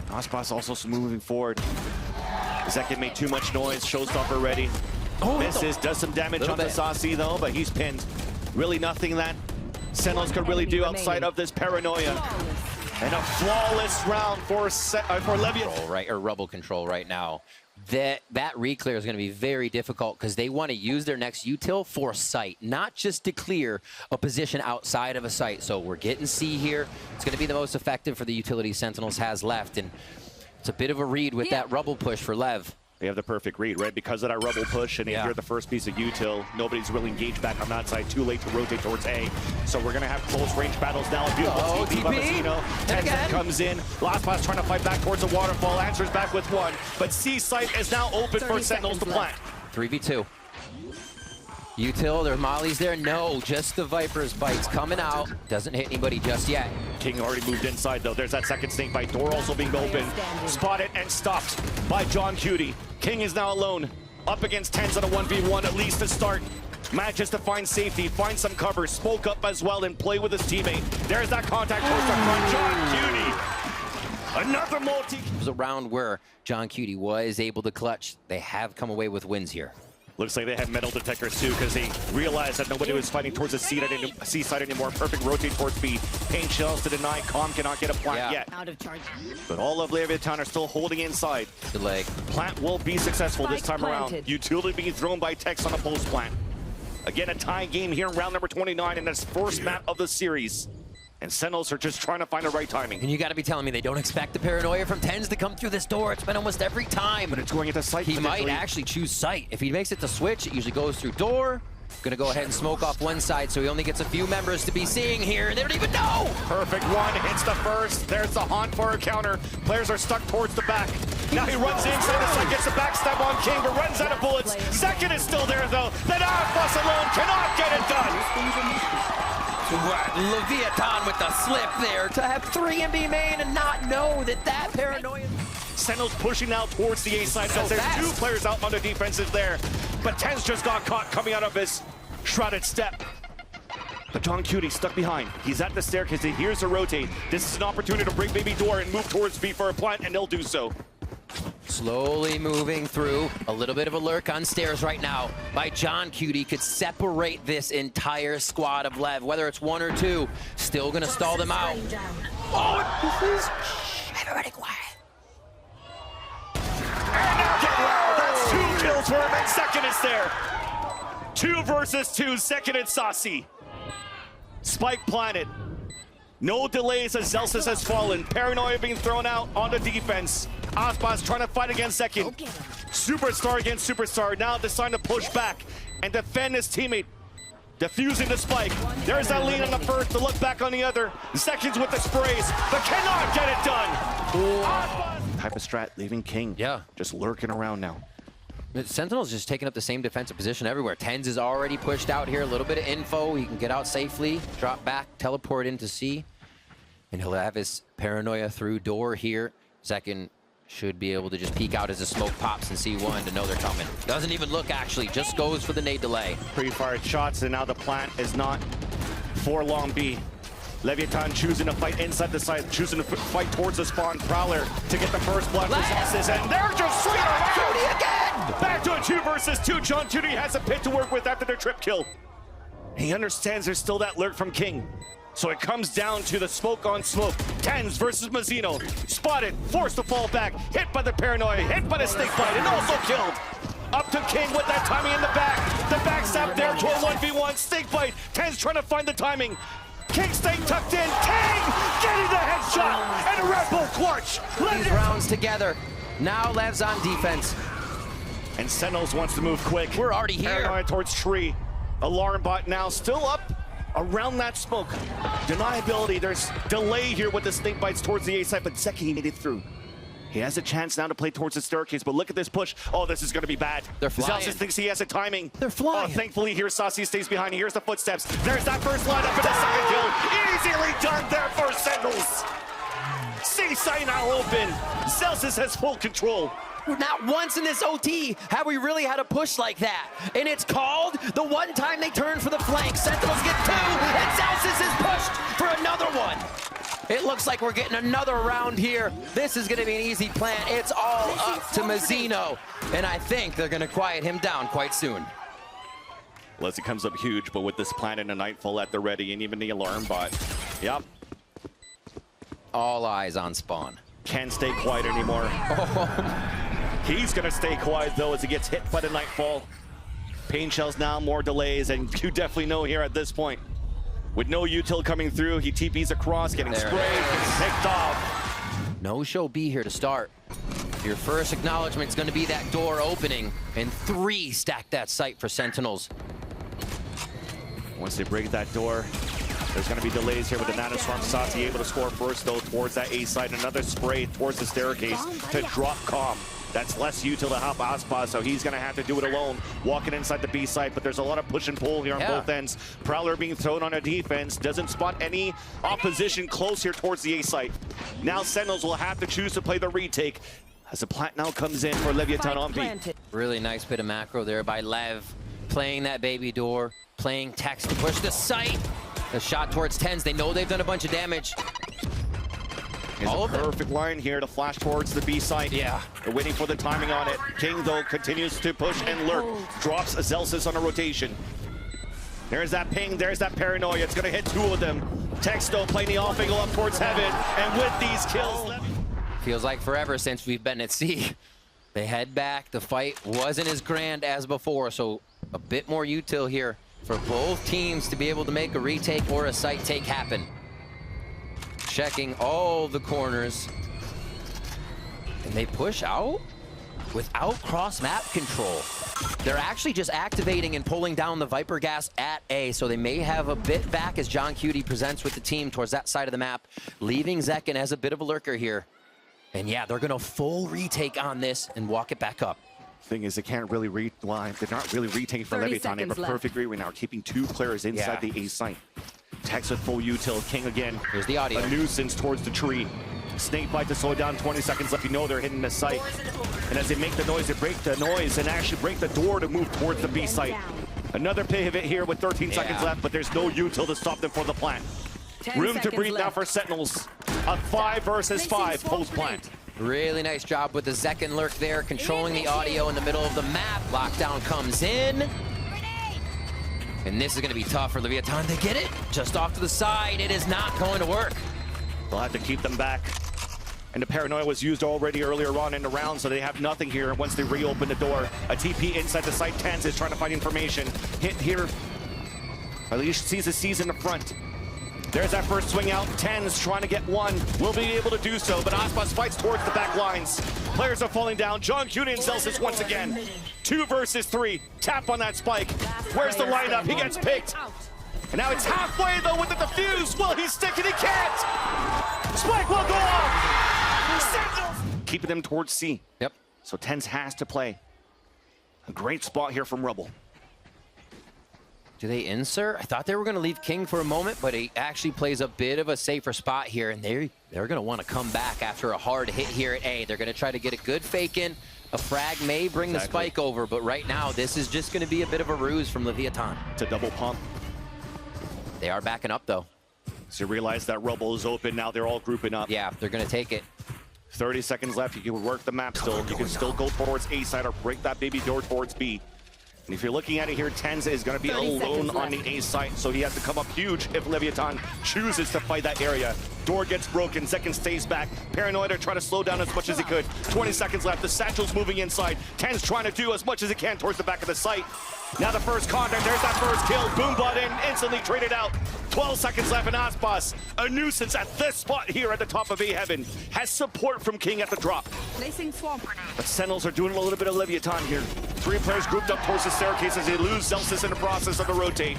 Aspas also moving forward. Zekin made too much noise, showstopper ready. Misses, does some damage on the Saucy though, but he's pinned. Really nothing that Sentinels could really do outside of this paranoia. And a flawless round for Leviatan. Right, or Rubble control right now. That reclear is going to be very difficult because they want to use their next util for sight, not just to clear a position outside of a site. So we're getting C here. It's going to be the most effective for the utility Sentinels has left, and it's a bit of a read with that Rubble push for Lev. They have the perfect read, right? Because of that Rubble push, and if you're the first piece of util, nobody's really engaged back on that side. Too late to rotate towards A. So we're going to have close range battles now. Beautiful TP by Mazzino. Tencent comes in. Last pass trying to fight back towards the waterfall. Answers back with 1. But C site is now open for Sentinels to plant. 3v2. Util, their mollies there. No, just the Viper's bites coming out. Doesn't hit anybody just yet. King already moved inside though. There's that second snake bite. Door also being open. Spotted and stopped by John Cutie. King is now alone. Up against Tens on a 1v1, at least to start. Manages to find safety, find some cover, spoke up as well and play with his teammate. There's that contact towards the front. John Cutie. Another multi. It was a round where John Cutie was able to clutch. They have come away with wins here. Looks like they had metal detectors too, because they realized that nobody was fighting towards the C side anymore. Perfect rotate towards B. Paint shells to deny. Calm cannot get a plant yet. Out of charge. But all of Leviatan are still holding inside. Good leg. Plant will be successful this Spike time around. planted. Utility being thrown by Tex on a post plant. Again, a tie game here in round number 29 in this first map of the series. And Sentinels are just trying to find the right timing. And you got to be telling me they don't expect the paranoia from TenZ to come through this door. It's been almost every time. But it's going into sight. He might potentially. actually choose sight. If he makes it to switch, it usually goes through door. Gonna go ahead and smoke off one side, so he only gets a few members to be seeing here. They don't even know! Perfect one, hits the first. There's the haunt for a counter. Players are stuck towards the back. Now he runs inside the side, gets a backstab on King, but runs out of bullets. Second is still there, though. Then Arfbus alone cannot get it done. Leviatan with the slip there to have 3 in B main and not know that paranoia. Sentinels pushing out towards the A side as there's fast. 2 players out on the defensive there. But TenZ just got caught coming out of his shrouded step. But John Cutie stuck behind. He's at the staircase. He hears a rotate. This is an opportunity to break baby door and move towards B for a plant, and they'll do so. Slowly moving through. A little bit of a lurk on stairs right now by John Cutie. Could separate this entire squad of LEV, whether it's 1 or 2. Still gonna stall them out. Screen down. Oh, this is... Everybody quiet. Get loud. That's 2 kills for him, and second is there. 2 versus 2, second and Saucy. Spike planted. No delays as Zelsis has fallen. Paranoia being thrown out on the defense. Aspas trying to fight against second. Superstar against Superstar. Now deciding to push back and defend his teammate. Defusing the spike. There's that lead on the first, to look back on the other. Seconds with the sprays, but cannot get it done. Type of strat, leaving King. Yeah. Just lurking around now. Sentinel's just taking up the same defensive position everywhere. TenZ is already pushed out here. A little bit of info. He can get out safely, drop back, teleport into C. And he'll have his paranoia through door here. Second should be able to just peek out as the smoke pops in C1 to know they're coming. Doesn't even look, actually. Just goes for the nade delay. Pre-fired shots, and now the plant is not for long B. Leviatan choosing to fight inside the side, choosing to fight towards the spawn. Prowler to get the first blood for Sauces, and they're just swinging around. Cutie again! Back to a 2 versus 2. John Cutie has a pit to work with after their trip kill. He understands there's still that lurk from King. So it comes down to the smoke on smoke. TenZ versus Mazzino. Spotted, forced to fall back, hit by the paranoia, hit by the snake bite, and also killed. Up to King with that timing in the back. The backstab there to a 1v1. Snake bite. TenZ trying to find the timing. King staying tucked in. King getting the headshot. And a Red Bull clutch. These rounds together. Now LEV's on defense. And Sentinels wants to move quick. We're already here. Paranoia towards tree. Alarm bot now still up around that smoke. Deniability. There's delay here with the snake bites towards the A side, but second he made it through. He has a chance now to play towards the staircase, but look at this push. Oh, this is going to be bad. They're flying. Zelsis thinks he has a timing. They're flying. Oh, thankfully here Saucy stays behind. Here's the footsteps. There's that first lineup and the second kill. Easily done there for Sentinels. C-side now open. Zelsis has full control. Not once in this OT have we really had a push like that. And it's called the one time they turn for the flank. Sentinels get 2, and Zelsis is pushed for another one. It looks like we're getting another round here. This is gonna be an easy plant. It's all up to Mazzino. And I think they're gonna quiet him down quite soon. Leslie comes up huge, but with this plant and a Nightfall at the ready, and even the alarm bot. Yep, All eyes on spawn. can't stay quiet anymore. He's gonna stay quiet though as he gets hit by the Nightfall. Pain shells now, more delays, and you definitely know here at this point. With no util coming through, he TPs across, getting There it sprayed, getting picked off. No show B here to start. Your first acknowledgement is going to be that door opening, and 3 stack that site for Sentinels. Once they break that door, there's going to be delays here with the Nanoswarm. Saucy able to score first though towards that A side. Another spray towards the staircase to drop Calm. That's less util to help Aspas, so he's going to have to do it alone, walking inside the B side, but there's a lot of push and pull here on both ends. Prowler being thrown on a defense, doesn't spot any opposition close here towards the A side. Now Sentinels will have to choose to play the retake as the plant now comes in for Leviatan on B. Really nice bit of macro there by LEV, playing that baby door, playing Tex to push the site. The shot towards TenZ, they know they've done a bunch of damage. Here's All a of them. perfect line here to flash towards the B site. Yeah. They're waiting for the timing on it. King, though, continues to push and lurk. Drops Zelsis on a rotation. There's that ping, there's that paranoia. It's gonna hit two of them. Texto playing the off angle up towards heaven. And with these kills, Feels like forever since we've been at sea. They head back. The fight wasn't as grand as before, so a bit more util here for both teams to be able to make a retake or a site take happen. Checking all the corners. And they push out without cross-map control. They're actually just activating and pulling down the Viper gas at A, so they may have a bit back as John Cutie presents with the team towards that side of the map, leaving Zekken as a bit of a lurker here. And yeah, they're gonna full retake on this and walk it back up. thing is they can't really reline. They're not really retaking for Leviatan. They have a perfect read right now, keeping two players inside the A site. Tex with full util. King again. Here's the audio. A nuisance towards the tree. Snake bite to slow down. 20 seconds left. You know they're hitting the site. And as they make the noise, they break the noise and actually break the door to move towards the B site. Another pivot here with 13 seconds left, but there's no util to stop them for the plant. Room to breathe now for Sentinels. A 5 versus 5 post-plant. Really nice job with the Zekken lurk there, controlling the audio in the middle of the map. Lockdown comes in. And this is going to be tough for Leviatan to get it. Just off to the side, it is not going to work. They'll have to keep them back. And the paranoia was used already earlier on in the round, so they have nothing here once they reopen the door. A TP inside the site. Tens is trying to find information. Hit here. At least sees the C's in the front. There's that first swing out. Tens trying to get one. Will be able to do so, but Aspas fights towards the back lines. Players are falling down. John Cutie and UnSENsored once again. 2 versus 3. Tap on that spike. Where's the lineup? He gets picked. And now it's halfway, though, with the defuse. Will he stick it? He can't. Spike will go off. Keeping them towards C. Yep. So Tens has to play. A great spot here from Rebel. Do they insert? I thought they were going to leave King for a moment, but he actually plays a bit of a safer spot here, and they're going to want to come back after a hard hit here at A. They're going to try to get a good fake in. A frag may bring the spike over, but right now this is just going to be a bit of a ruse from Leviatan. It's a double pump. They are backing up, though. So you realize that Rebel is open now. They're all grouping up. Yeah, they're going to take it. 30 seconds left. You can work the map still. You can still go towards A side or break that baby door towards B. And if you're looking at it here, Tens is going to be alone on the A site, so he has to come up huge if Leviatan chooses to fight that area. Door gets broken, Zekken stays back. Paranoid are trying to slow down as much as he could. 20 seconds left, the Satchel's moving inside. Tens trying to do as much as he can towards the back of the site. Now the first contact, there's that first kill. Boombot in, instantly traded out. 12 seconds left, and Aspas, a nuisance at this spot here at the top of A Heaven, has support from King at the drop. Placing swarm grenade. But Sentinels are doing a little bit of Leviatan here. 3 players grouped up towards the staircase as they lose Zelsis in the process of the rotate.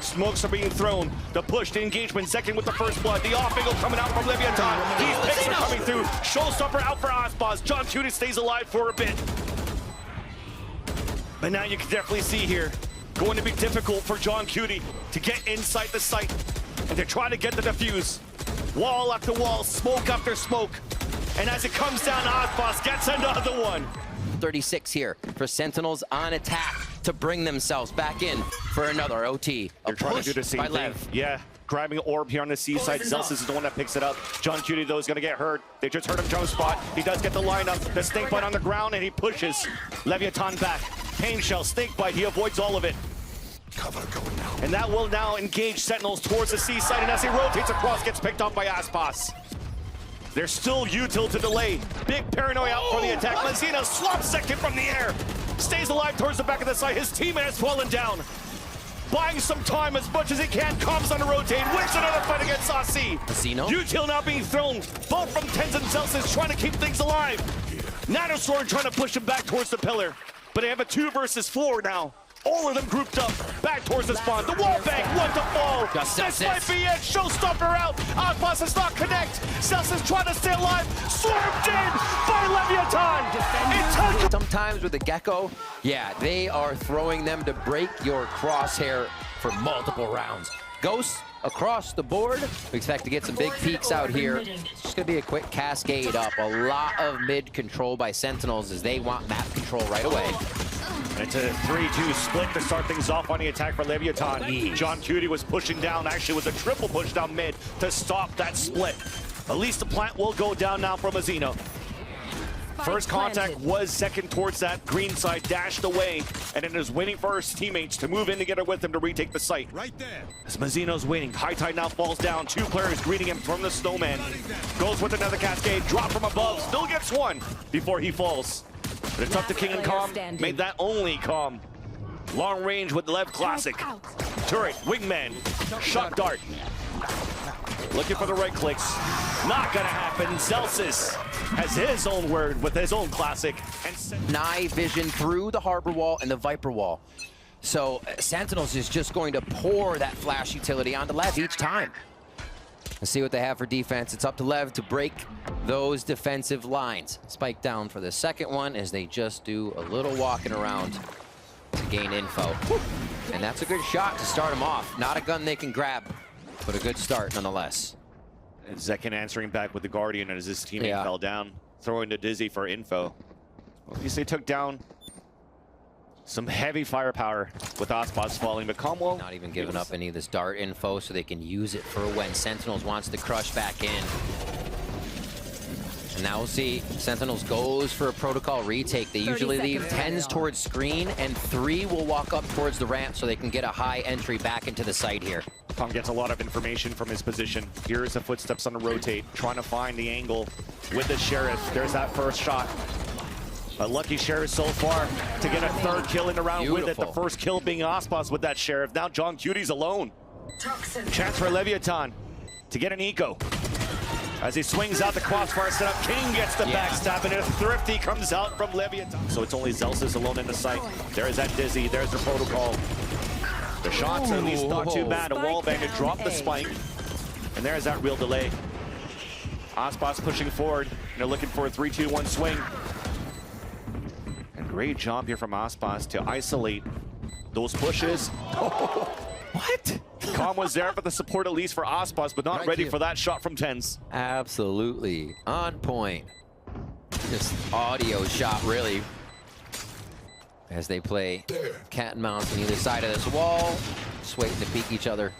Smokes are being thrown. The push, the engagement. Zekken with the first blood. The off angle coming out from Leviatan. These picks are coming through. Showstopper out for Aspas. John Cutie stays alive for a bit. But now you can definitely see here, going to be difficult for John Cutie to get inside the site. And they're trying to get the defuse. Wall after wall, smoke after smoke. And as it comes down, Aspas gets another one. 36 here for Sentinels on attack to bring themselves back in for another OT. They're trying to do the same thing. Lev. Yeah, grabbing an orb here on the C side. Zelsis is the one that picks it up. John Cutie, though, is going to get hurt. They just heard him jump spot. He does get the lineup. The snake bite on the ground, and he pushes Leviatan back. Pain shell, snake bite. He avoids all of it. Cover going now. And that will now engage Sentinels towards the C side, and as he rotates across, gets picked up by Aspas. There's still util to delay. Big paranoia out for the attack. Lezina swaps second from the air. Stays alive towards the back of the site. His teammate has fallen down. Buying some time as much as he can. Comes on the rotate. Wins another fight against Saucy. Util now being thrown. Both from Tens and Zelsis trying to keep things alive. UnSENsored trying to push him back towards the pillar. But they have a 2 versus 4 now. All of them grouped up, back towards the spawn. The wall bank, one to fall. This might be it. Showstopper out. Aspas does not connect. Zelsis trying to stay alive. Swerved in by Leviatan. Sometimes with the Gecko, yeah, they are throwing them to break your crosshair for multiple rounds. Ghosts across the board. We expect to get some big peaks out here. It's just going to be a quick cascade up. A lot of mid control by Sentinels as they want map control right away. It's a 3-2 split to start things off on the attack for Leviatan. John Cutie was pushing down, actually was a triple push down mid to stop that split. At least the plant will go down now from Azino. First contact was second towards that green side, dashed away, and then is waiting for his teammates to move in together with him to retake the site. Right there. As Mazzino's waiting, High Tide now falls down. Two players greeting him from the snowman. Goes with another cascade, drop from above, still gets one before he falls. But it's up to King and Calm, made that only Calm. Long range with the LEV classic. Turret, wingman, shot dart. Looking for the right clicks. Not gonna happen. Celsius has his own word with his own classic. And Night vision through the Harbor Wall and the Viper Wall. So Sentinels is just going to pour that flash utility onto LEV each time. Let's see what they have for defense. It's up to LEV to break those defensive lines. Spike down for the second one as they just do a little walking around to gain info. And that's a good shot to start them off. Not a gun they can grab, but a good start nonetheless. And Zekin answering back with the Guardian as his teammate fell down, throwing to Dizzy for info. Well, at least they took down some heavy firepower with Ospas falling, but Comwell not even giving up any of this dart info so they can use it for when Sentinels wants to crush back in. And now we'll see Sentinels goes for a protocol retake. They usually leave 10s towards screen and 3 will walk up towards the ramp so they can get a high entry back into the site here. Tom gets a lot of information from his position. Here's the footsteps on the rotate, trying to find the angle with the Sheriff. There's that first shot. A lucky Sheriff so far to get a third kill in the round with it. The first kill being Ospas with that Sheriff. Now John Cutie's alone. Chance for Leviatan to get an eco. As he swings out the crossfire setup, King gets the backstab, and a Thrifty comes out from Leviatan. So it's only Zelsis alone in the site. There's that Dizzy, there's the protocol. The shots at least not too bad. A wallbang to drop the spike. And there's that real delay. Ospas pushing forward, and they're looking for a 3-2-1 swing. And great job here from Ospas to isolate those pushes. What? Calm was there for the support at least for Ospas, but not ready for that shot from Tens. Absolutely on point. Just audio shot really. As they play cat and mouse on either side of this wall, just waiting to peek each other.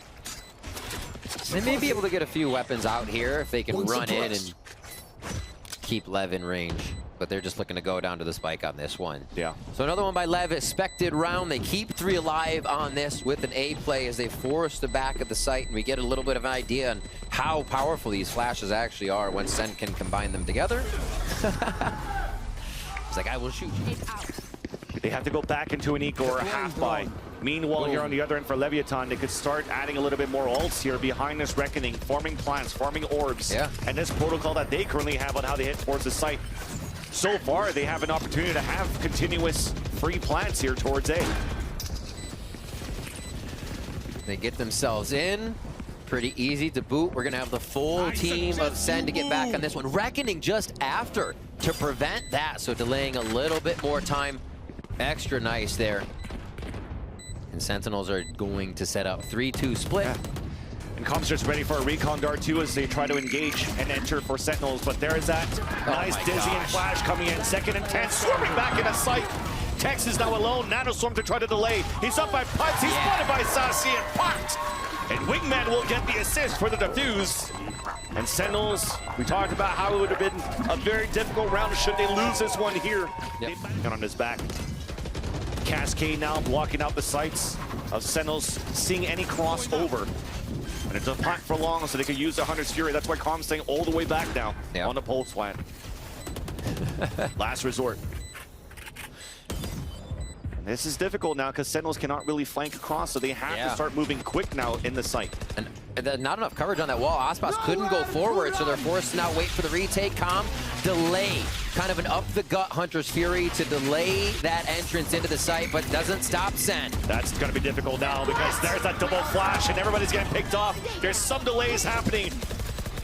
They may be able to get a few weapons out here if they can run in and keep LEV in range. But they're just looking to go down to the spike on this one. Yeah. So another one by LEV, expected round. They keep 3 alive on this with an A play as they force the back of the site, and we get a little bit of an idea on how powerful these flashes actually are when SEN can combine them together. It's like, I will shoot you. They have to go back into an eco or a half buy. Meanwhile, here on the other end for Leviatan, they could start adding a little bit more ults here behind this reckoning, forming plants, forming orbs, and this protocol that they currently have on how they hit towards the site. So far, they have an opportunity to have continuous free plants here towards A. They get themselves in. Pretty easy to boot. We're going to have the full team of SEN to get back on this one. Reckoning just after to prevent that, so delaying a little bit more time. Extra nice there. And Sentinels are going to set up 3-2 split. And Comster's ready for a recon dart too as they try to engage and enter for Sentinels, but there is that nice Dizzy and Flash coming in. Second and 10, swarming back in a sight. Tex is now alone. Nanoswarm to try to delay. He's up by putts. He's spotted by Sassy and popped. And Wingman will get the assist for the defuse. And Sentinels, we talked about how it would have been a very difficult round should they lose this one here. On his back. Cascade now blocking out the sights of Sentinels, seeing any crossover. And it's a plant for long, so they can use the Hunter's Fury. That's why Com's staying all the way back now on the pole slant. Last resort. And this is difficult now because Sentinels cannot really flank across, so they have to start moving quick now in the site. And not enough coverage on that wall. Ospas couldn't go forward, so they're forced to now wait for the retake. Calm, delay. Kind of an up-the-gut Hunter's Fury to delay that entrance into the site, but doesn't stop SEN. That's going to be difficult now because there's that double flash and everybody's getting picked off. There's some delays happening.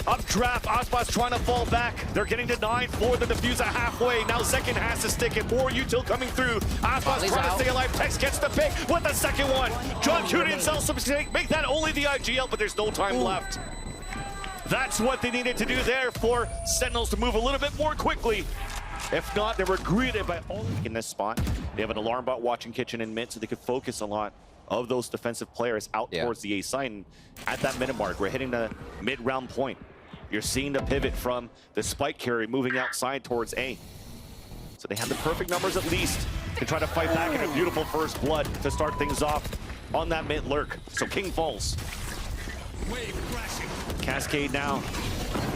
Updraft, Ospas trying to fall back. They're getting denied for the diffuser halfway. Now Zekin has to stick it. More util coming through. Ospas trying to stay alive. Tex gets the pick with the second one. John Cutie himself some mistake. Make that only the IGL, but there's no time left. That's what they needed to do there for Sentinels to move a little bit more quickly. If not, they were greeted by all in this spot. They have an alarm bot watching kitchen and mid, so they could focus a lot of those defensive players out towards the A side. And at that minute mark, we're hitting the mid-round point. You're seeing the pivot from the spike carry moving outside towards A. So they have the perfect numbers at least to try to fight back in a beautiful first blood to start things off on that mid lurk. So King falls. Wave crashing. Cascade now.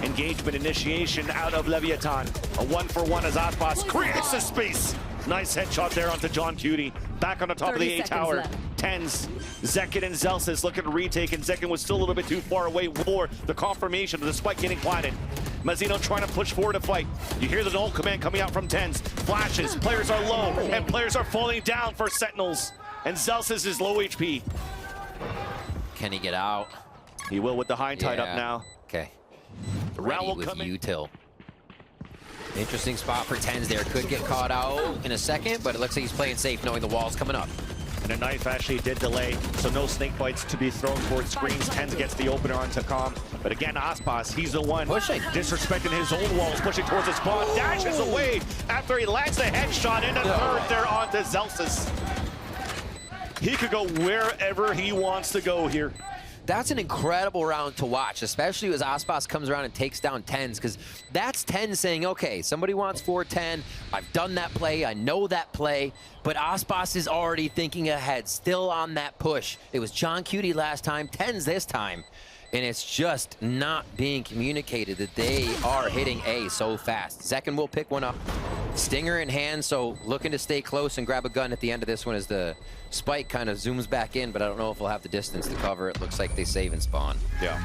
Engagement initiation out of Leviatan. A 1-for-1 as Aspas creates the space. Nice headshot there onto John Cutie. Back on the top of the A tower. Left. Tens, Zekin and Zelsis looking to retake, and Zekin was still a little bit too far away for the confirmation of the spike getting planted. Mazzino trying to push forward to fight. You hear the null command coming out from Tens. Flashes, players are low, and players are falling down for Sentinels. And Zelsis is low HP. Can he get out? He will with the high tide up now. Okay. The round Ready will with come in. util. Interesting spot for Tens there. Could get caught out in a second, but it looks like he's playing safe knowing the wall's coming up. And a knife actually did delay, so no snake bites to be thrown towards screens. Tens gets the opener onto Com. But again, Aspas, he's the one Pushing. disrespecting his own walls, pushing towards the spawn, dashes away after he lands the headshot into third there onto Zelsis. He could go wherever he wants to go here. That's an incredible round to watch, especially as Aspas comes around and takes down Tens, because that's Tens saying, okay, somebody wants 4-10, I've done that play, I know that play, but Aspas is already thinking ahead, still on that push. It was John Cutie last time, Tens this time, and it's just not being communicated that they are hitting A so fast. Zekin will pick one up. Stinger in hand, so looking to stay close and grab a gun at the end of this one as the spike kind of zooms back in, but I don't know if we'll have the distance to cover. It looks like they save and spawn. Yeah.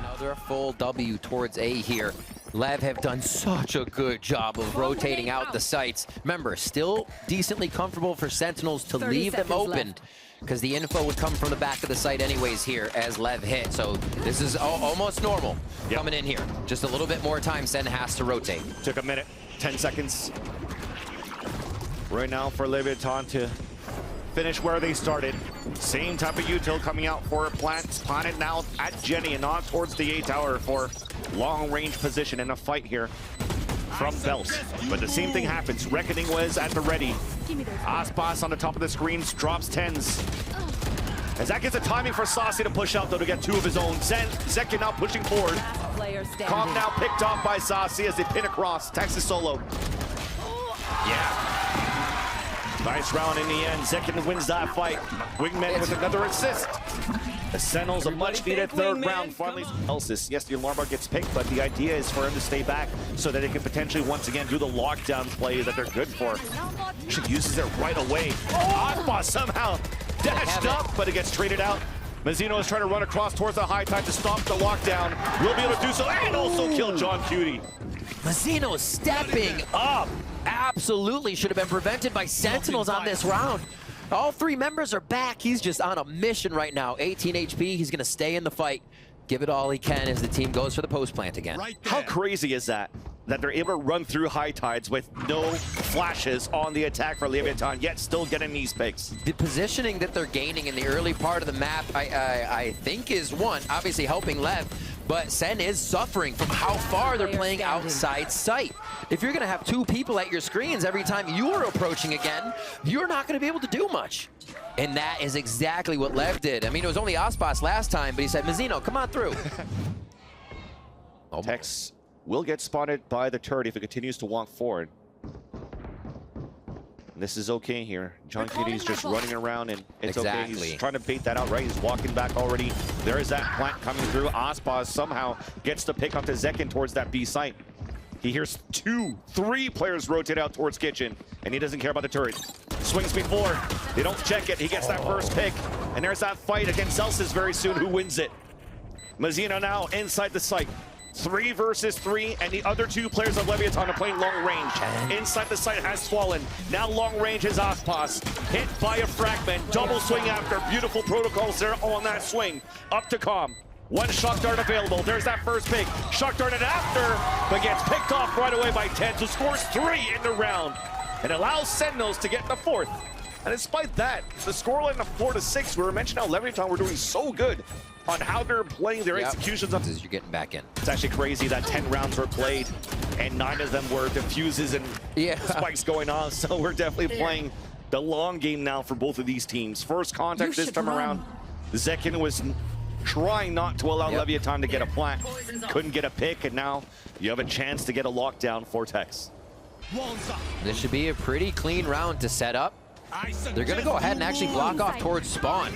Another full W towards A here. LEV have done such a good job of rotating out the sites. Remember, still decently comfortable for Sentinels to 30 leave them seconds open, left. because the info would come from the back of the site anyways here as LEV hit. So this is almost normal coming in here. Just a little bit more time Sen has to rotate. Took a minute, 10 seconds. Right now for Leviatan to finish where they started. Same type of util coming out for Planet now at Jenny and not towards the A tower for long range position in a fight here from Belt. But the same thing happens. Reckoning was at the ready. Aspas on the top of the screens drops Tens. As that gets the timing for Saucy to push out though to get two of his own. Zekin now pushing forward. Player standing. Com now picked off by Saucy as they pin across. Texas solo. Yeah. Nice round in the end. Zekin wins that fight. Wingman with another assist. The Sentinels a much needed third round finally. Elsis, yes, the alarm bar gets picked, but the idea is for him to stay back so that they can potentially once again do the lockdown play that they're good for. She uses it right away. Aspas somehow dashed up, but it gets traded out. Mazzino is trying to run across towards the high tide to stop the lockdown. Will be able to do so and also kill John Cutie. Mazzino stepping up. Absolutely should have been prevented by Sentinels on this round. All three members are back. He's just on a mission right now. 18 HP. He's going to stay in the fight. Give it all he can as the team goes for the post plant again. How crazy is that? That they're able to run through high tides with no flashes on the attack for Leviatan, yet still getting these picks. The positioning that they're gaining in the early part of the map, I think is one, obviously helping LEV, but Sen is suffering from how far they're playing outside sight. If you're going to have two people at your screens every time you're approaching again, you're not going to be able to do much. And that is exactly what LEV did. I mean, it was only Aspas last time, but he said, Mazzino, come on through. Tex will get spotted by the turret if it continues to walk forward. This is okay here. John Cutie's just running around and it's okay. He's trying to bait that out, right? He's walking back already. There is that plant coming through. Aspas somehow gets the pick onto Zekin towards that B site. He hears 2-3 players rotate out towards Kitchen, and he doesn't care about the turret. Swings before. They don't check it. He gets that first pick. And there's that fight against Celsius very soon. Who wins it? Mazzino now inside the site. 3 versus 3, and the other 2 players of Leviatan are playing long range. Inside the site has fallen. Now long range is Aspas. Hit by a fragment. Double swing after. Beautiful protocols there on that swing. Up to Com. One shock dart available. There's that first pick. Shock darted after, but gets picked off right away by Tens, who scores 3 in the round and allows Sentinels to get the 4th. And despite that, the scoreline of 4-6, we were mentioning how Leviatan were doing so good on how they're playing their executions. As you're getting back in. It's actually crazy that 10 rounds were played and 9 of them were diffuses and spikes going on. So we're definitely playing the long game now for both of these teams. First contact this time around, Zekin was trying not to allow Leviatan to get a plant. Poison's off. Couldn't get a pick, and now you have a chance to get a lockdown for Tex. Walls up. This should be a pretty clean round to set up. They're going to go ahead and actually block off towards spawn.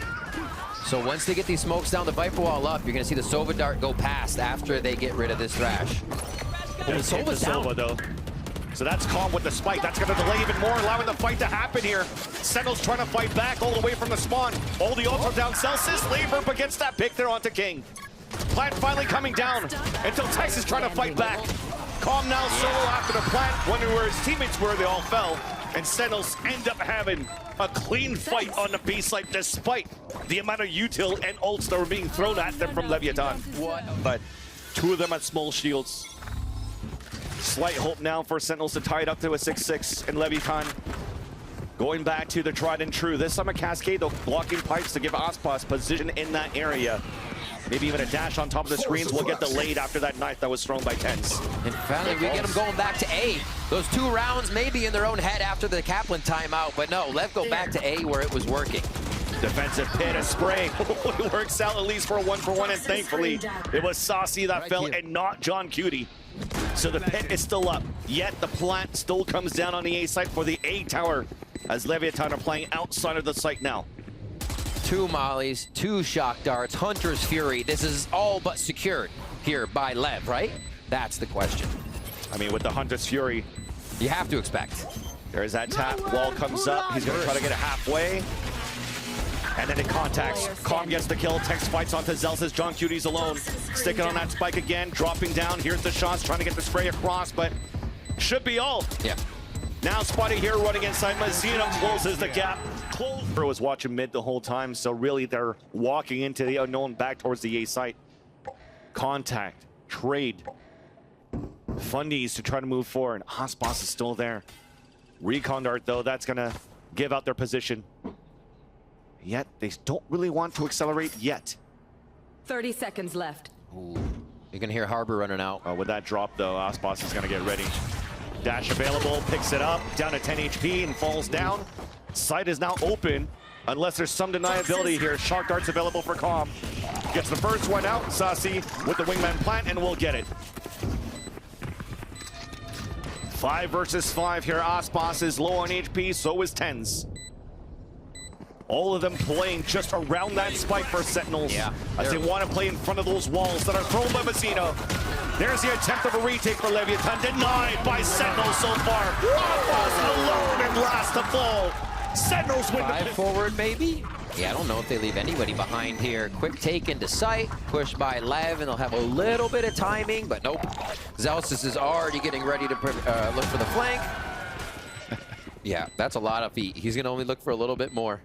So once they get these smokes down the Viper wall up, you're going to see the Sova dart go past after they get rid of this Thrash. Oh, the Sova's down. Sova, though. So that's calm with the spike. That's going to delay even more, allowing the fight to happen here. Sentinels trying to fight back all the way from the spawn. All the ults are down. Celsius, Labor up against that pick there onto King. Plant finally coming down until Tex is trying to fight back. Calm now solo after the plant, wondering where his teammates were. They all fell. And Sentinels end up having a clean fight on the B site despite the amount of util and ults that were being thrown at them from Leviatan. But two of them had small shields. Slight hope now for Sentinels to tie it up to a 6-6, and Leviatan going back to the tried and true. This time a cascade, though, blocking pipes to give Aspas position in that area. Maybe even a dash on top of the screens will get delayed after that knife that was thrown by TenZ. And finally, we get them going back to A. Those 2 rounds may be in their own head after the Kaplan timeout, but no, LEV go back to A where it was working. Defensive pit, a spray. It works out at least for a 1-for-1, and thankfully it was Saucy that fell and not John Cutie. So the pit is still up, yet the plant still comes down on the A site for the A tower as Leviatan are playing outside of the site now. 2 mollies, 2 shock darts, Hunter's Fury. This is all but secured here by LEV, right? That's the question. I mean, with the Hunter's Fury, you have to expect. There's that tap, wall comes up, he's gonna try to get it halfway. And then it contacts. Calm gets the kill. Tex fights onto Zelsis. John Cutie's alone. Sticking on that spike again. Dropping down. Here's the shots. Trying to get the spray across, but should be all. Yeah. Now Spotty here running inside. Mazzino closes the gap. Clover was watching mid the whole time, so really they're walking into the unknown back towards the A site. Contact. Trade. Fundies to try to move forward. Aspas is still there. Recon dart, though, that's going to give out their position. Yet they don't really want to accelerate yet. 30 seconds left. Ooh. You can hear Harbor running out. With that drop, though, Aspas is going to get ready. Dash available, picks it up, down to 10 HP and falls down. Site is now open, unless there's some deniability here. Shark darts available for Calm. Gets the first one out, Saucy with the wingman plant, and we'll get it. 5 versus 5 here. Aspas is low on HP, so is TenZ. All of them playing just around that spike for Sentinels. Yeah, as they want to play in front of those walls that are thrown by Mazzino. There's the attempt of a retake for Leviatan, denied by Sentinels so far. Aspas alone and last to fall. Sentinels win 5 the forward, maybe? Yeah, I don't know if they leave anybody behind here. Quick take into sight, push by LEV, and they'll have a little bit of timing, but nope. Zelsis is already getting ready to look for the flank. Yeah, that's a lot of feet. He's gonna only look for a little bit more.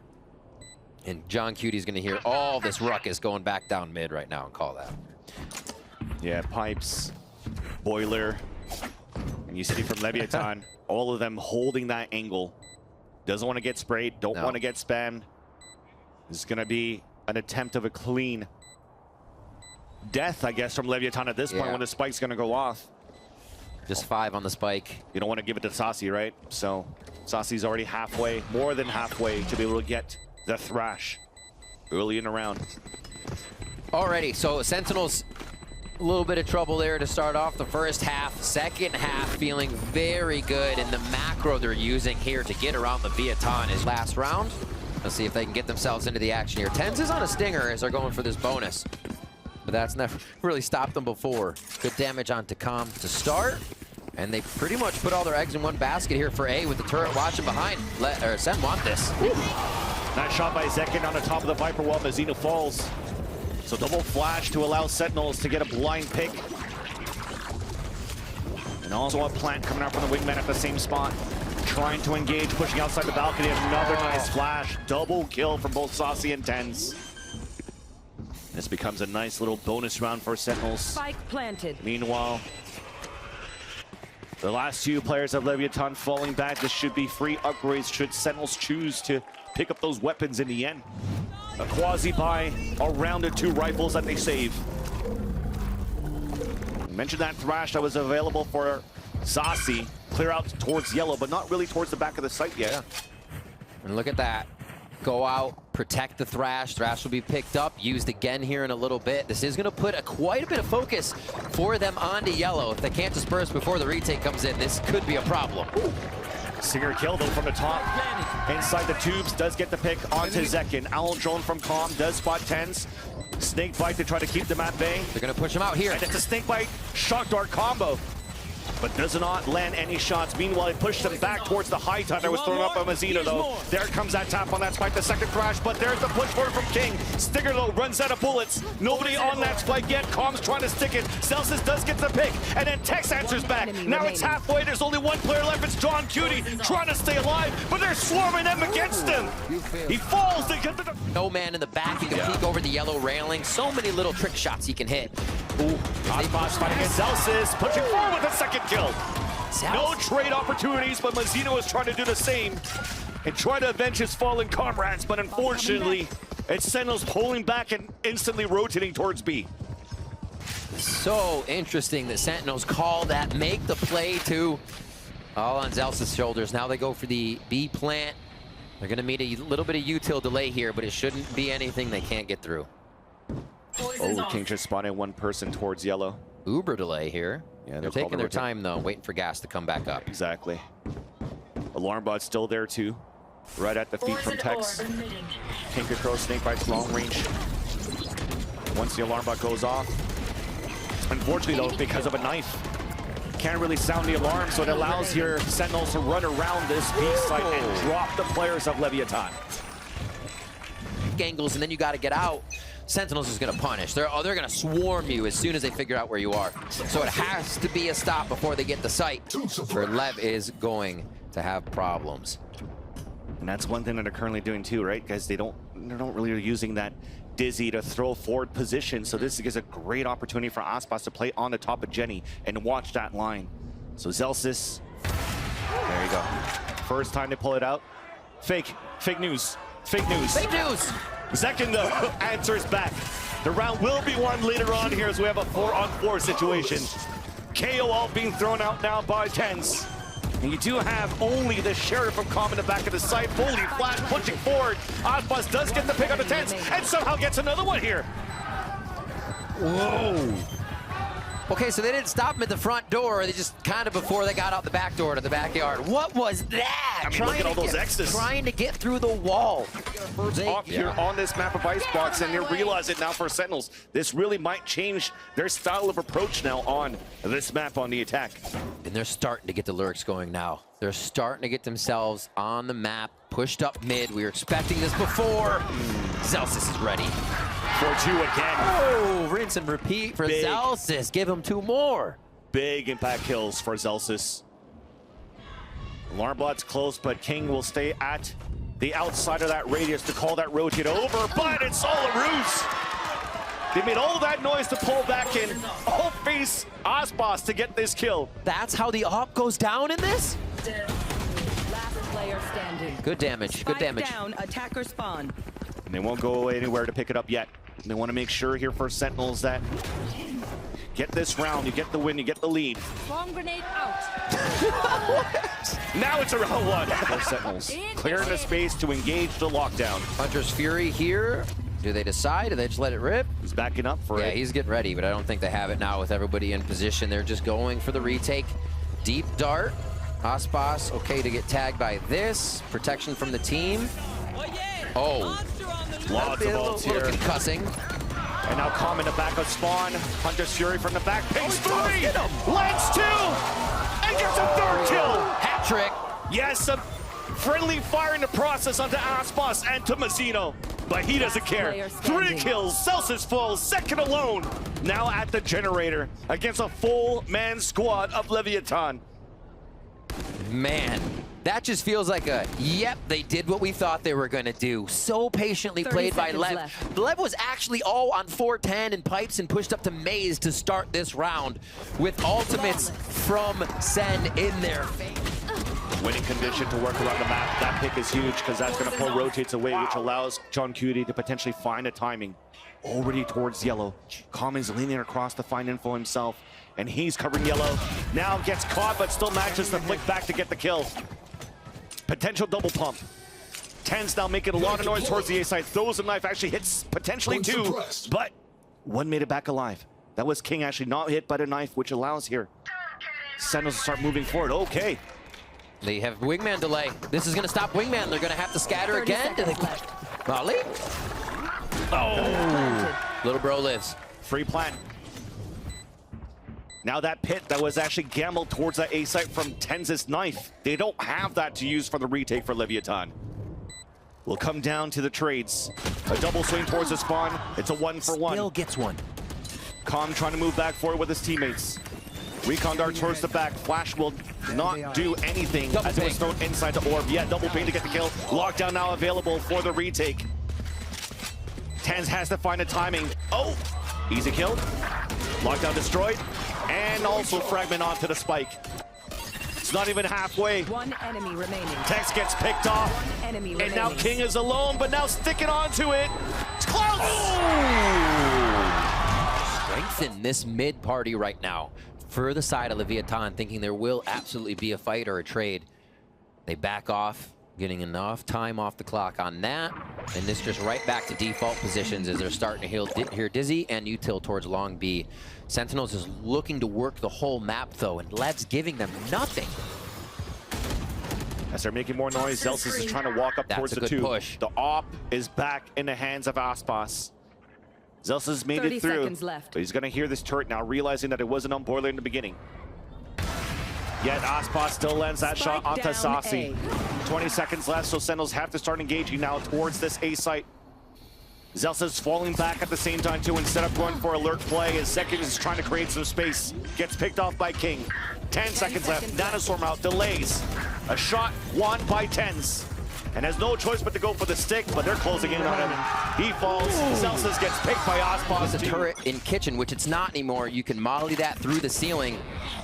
And John Cutie's gonna hear all this ruckus going back down mid right now and call that. Yeah, pipes, boiler, and you see from Leviatan, all of them holding that angle. Doesn't want to get sprayed, don't want to get spammed. This is gonna be an attempt of a clean death, I guess, from Leviatan at this point when the spike's gonna go off. Just 5 on the spike. You don't want to give it to Saucy, right? So Saucy's already halfway, more than halfway, to be able to get the Thrash early in the round. Alrighty, so Sentinels, a little bit of trouble there to start off the first half. Second half feeling very good, and the macro they're using here to get around the Leviatan is last round. Let's see if they can get themselves into the action here. TenZ is on a stinger as they're going for this bonus, but that's never really stopped them before. Good damage onto Calm to start, and they pretty much put all their eggs in one basket here for A with the turret watching behind. SEN want this. Nice shot by Zekin on the top of the Viper while Mazzino falls. So double flash to allow Sentinels to get a blind pick. And also a plant coming out from the wingman at the same spot. Trying to engage, pushing outside the balcony. Another nice flash. Double kill from both Saucy and TenZ. This becomes a nice little bonus round for Sentinels. Spike planted. Meanwhile, the last 2 players of Leviatan falling back. This should be free upgrades should Sentinels choose to pick up those weapons in the end. A quasi-buy around the 2 rifles that they save. Mentioned that Thrash that was available for Saucy. Clear out towards yellow, but not really towards the back of the site yet. And look at that. Go out, protect the Thrash. Thrash will be picked up, used again here in a little bit. This is going to put quite a bit of focus for them onto yellow. If they can't disperse before the retake comes in, this could be a problem. Singer kill though from the top. Inside the tubes, does get the pick onto Zekin. Owl drone from Calm, does spot tens. Snake bite to try to keep them at bay. They're going to push him out here. And it's a snake bite shock dart combo, but does not land any shots. Meanwhile, it pushed them back towards the high tide that was thrown up by Mazzino, though. There comes that tap on that spike, the second crash, but there's the push forward from King. Stinger, though, runs out of bullets. Nobody on that spike yet. Calm's trying to stick it. Celsius does get the pick, and then Tex answers back. Now it's halfway. There's only one player left. It's John Cutie trying to stay alive, but they're swarming them against him. He falls to get the... No man in the back. He can peek over the yellow railing. So many little trick shots he can hit. Ooh, Osboss fighting against Celsius, pushing forward with a second kill. No trade opportunities, but Mazzino is trying to do the same and try to avenge his fallen comrades, but unfortunately, it's Sentinels pulling back and instantly rotating towards B. So interesting that Sentinels call that, make the play too. All on Zelsa's shoulders. Now they go for the B plant. They're going to meet a little bit of util delay here, but it shouldn't be anything they can't get through. Oh, King just spotted one person towards yellow. Uber delay here. Yeah, they're taking their time though, waiting for gas to come back up. Exactly. Alarm bot's still there too. Right at the feet from Tex. King could throw snake bites long range. Once the alarm bot goes off. Unfortunately though, because of a knife, can't really sound the alarm, so it allows your Sentinels to run around this B site and drop the players of Leviatan. Angles, and then you got to get out. Sentinels is going to punish. They're going to swarm you as soon as they figure out where you are. So it has to be a stop before they get the site, or LEV is going to have problems. And that's one thing that they're currently doing too, right? Guys, they're not really using that Dizzy to throw forward position. So this is a great opportunity for Aspas to play on the top of Jenny and watch that line. So Zelsis, there you go. First time they pull it out. Fake news. Fake news. Fake news. Zekin, though, answers back. The round will be won later on here as we have a 4-on-4 situation. KO all being thrown out now by Tens. And you do have only the Sheriff from Calm in the back of the site. Fully flat, pushing forward. Osbus does get the pick on the Tens and somehow gets another one here. Whoa. Okay, so they didn't stop him at the front door. They just kind of before they got out the back door to the backyard. What was that? I mean, look at all those X's. Trying to get through the wall. First off here on this map of Icebox, and you realize it now for Sentinels. This really might change their style of approach now on this map on the attack. And they're starting to get the lurks going now. They're starting to get themselves on the map, pushed up mid. We were expecting this before. Zelsis is ready. 4-2 again. Oh, rinse and repeat for Zelsis. Give him 2 more. Big impact kills for Zelsis. Alarmbot's close, but King will stay at the outside of that radius to call that rotate over, but it's all a ruse. They made all that noise to pull back in. All face Osbos to get this kill. That's how the op goes down in this? Last player standing. Good damage, good damage. Down, attacker spawn. And they won't go anywhere to pick it up yet. They want to make sure here for Sentinels that get this round, you get the win, you get the lead. Bomb grenade out. Now it's a round 1 for Sentinels. Clearing the space to engage the lockdown. Hunter's Fury here. Do they decide? Do they just let it rip? He's backing up for it. Yeah, he's getting ready, but I don't think they have it now with everybody in position. They're just going for the retake. Deep dart. Aspas, okay to get tagged by this. Protection from the team. Oh. Lots of ults here. Concussing. And now Calm in the back of spawn. Hunter's Fury from the back. Pings 3! Lands 2! And gets a 3rd kill! Hat trick. Yes, some friendly fire in the process onto Aspas and to Mazzino. But he doesn't care. 3 kills, Celsius falls, second alone. Now at the generator against a full man squad of Leviatan. Man, that just feels like a, yep, they did what we thought they were going to do. So patiently played by LEV. LEV was actually all on 410 and pipes and pushed up to Maze to start this round with ultimates from SEN in their face. Winning condition to work around the map. That pick is huge because that's going to pull rotates away, which allows John Cutie to potentially find a timing. Already towards yellow. Calm is leaning across to find info himself, and he's covering yellow. Now gets caught, but still manages to flick back to get the kill. Potential double pump. Ten's now making a lot of noise towards the A side. Throws a knife, actually hits potentially two, but one made it back alive. That was King actually not hit by the knife, which allows here Sentinels to start moving forward. Okay. They have wingman delay. This is going to stop wingman. They're going to have to scatter again. Molly? Oh! Little bro lives. Free plant. Now that pit that was actually gambled towards that A site from Tenz's knife. They don't have that to use for the retake for Leviatan. Will come down to the trades. A double swing towards the spawn. It's a 1-for-1. Still gets one. Com trying to move back forward with his teammates. Recon dart towards the back. Flash will not do anything as it was thrown inside the orb. Yeah, double ping to get the kill. Lockdown now available for the retake. Tenz has to find the timing. Oh, easy kill. Lockdown destroyed. And also fragment onto the spike. It's not even halfway. One enemy remaining. Tex gets picked off. One enemy And remaining. now King is alone, but now sticking onto it. It's close! Strength in this mid party right now. For the side of Leviatan, thinking there will absolutely be a fight or a trade. They back off, getting enough time off the clock on that. And this just right back to default positions as they're starting to hear Dizzy and Util towards long B. Sentinels is looking to work the whole map though, and LEV's giving them nothing. As they're making more noise, Zelsis is trying to walk up towards the 2. Push. The op is back in the hands of Aspas. Zelsis made 30 it through, seconds left. but he's going to hear this turret now, realizing that it wasn't on boiler in the beginning. Yet Aspas still lands that shot onto Sasi. 20 seconds left, so Sentinels have to start engaging now towards this A site. Zelsis falling back at the same time too, instead of going for alert play. His second is trying to create some space. Gets picked off by King. 10 seconds left. Nanoswarm out, delays. A shot won by Tenz. And has no choice but to go for the stick, but they're closing in on him. He falls. Zelsis gets picked by Aspas. The turret in kitchen, which it's not anymore. You can molly that through the ceiling,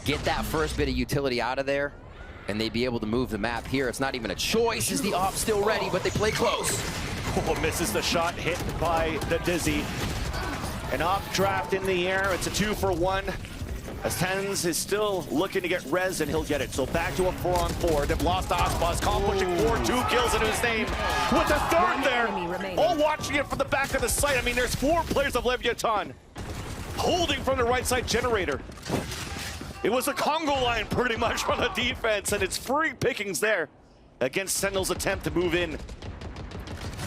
get that first bit of utility out of there, and they'd be able to move the map here. It's not even a choice. Is the op still ready, but they play close. Oh, misses the shot, hit by the Dizzy. An updraft in the air. It's a 2-for-1. As Tenz is still looking to get res, and he'll get it. So back to a 4-on-4. They've lost Aspas. Calm pushing forward, 2 kills into his name. With a third there. All watching it from the back of the site. I mean, there's 4 players of Leviatan holding from the right side generator. It was a Congo line pretty much from the defense, and it's free pickings there against Sentinel's attempt to move in.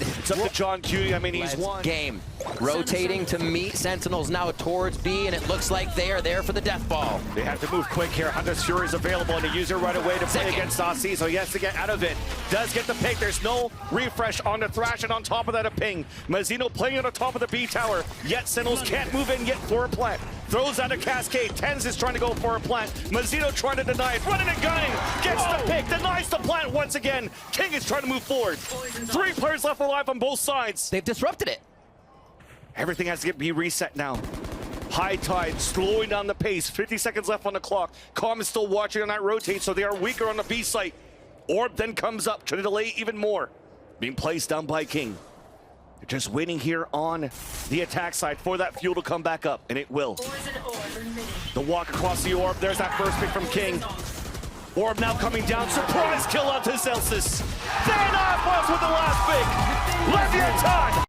It's up to John Cuny. I mean, he's won. Game. Rotating to meet Sentinels now towards B, and it looks like they are there for the death ball. They have to move quick here. Hunter's Fury is available, and a user right away to play against Sasi, so he has to get out of it. Does get the pick. There's no refresh on the Thrash, and on top of that, a ping. Mazzino playing on the top of the B tower, yet Sentinels can't move in yet for a plant. Throws out a cascade. Tenz is trying to go for a plant. Mazzino trying to deny it. Running and gunning. Gets the pick. Denies the plant once again. King is trying to move forward. 3 players left alive on both sides. They've disrupted it. Everything has to be reset now. High tide, slowing down the pace. 50 seconds left on the clock. Calm is still watching on that rotate, so they are weaker on the B site. Orb then comes up, trying to delay even more. Being placed down by King. They're just waiting here on the attack side for that fuel to come back up, and it will. The walk across the orb. There's that first pick from King. Orb now coming down. Surprise kill onto Zelsis. Then Aspas with the last pick. Leviatan!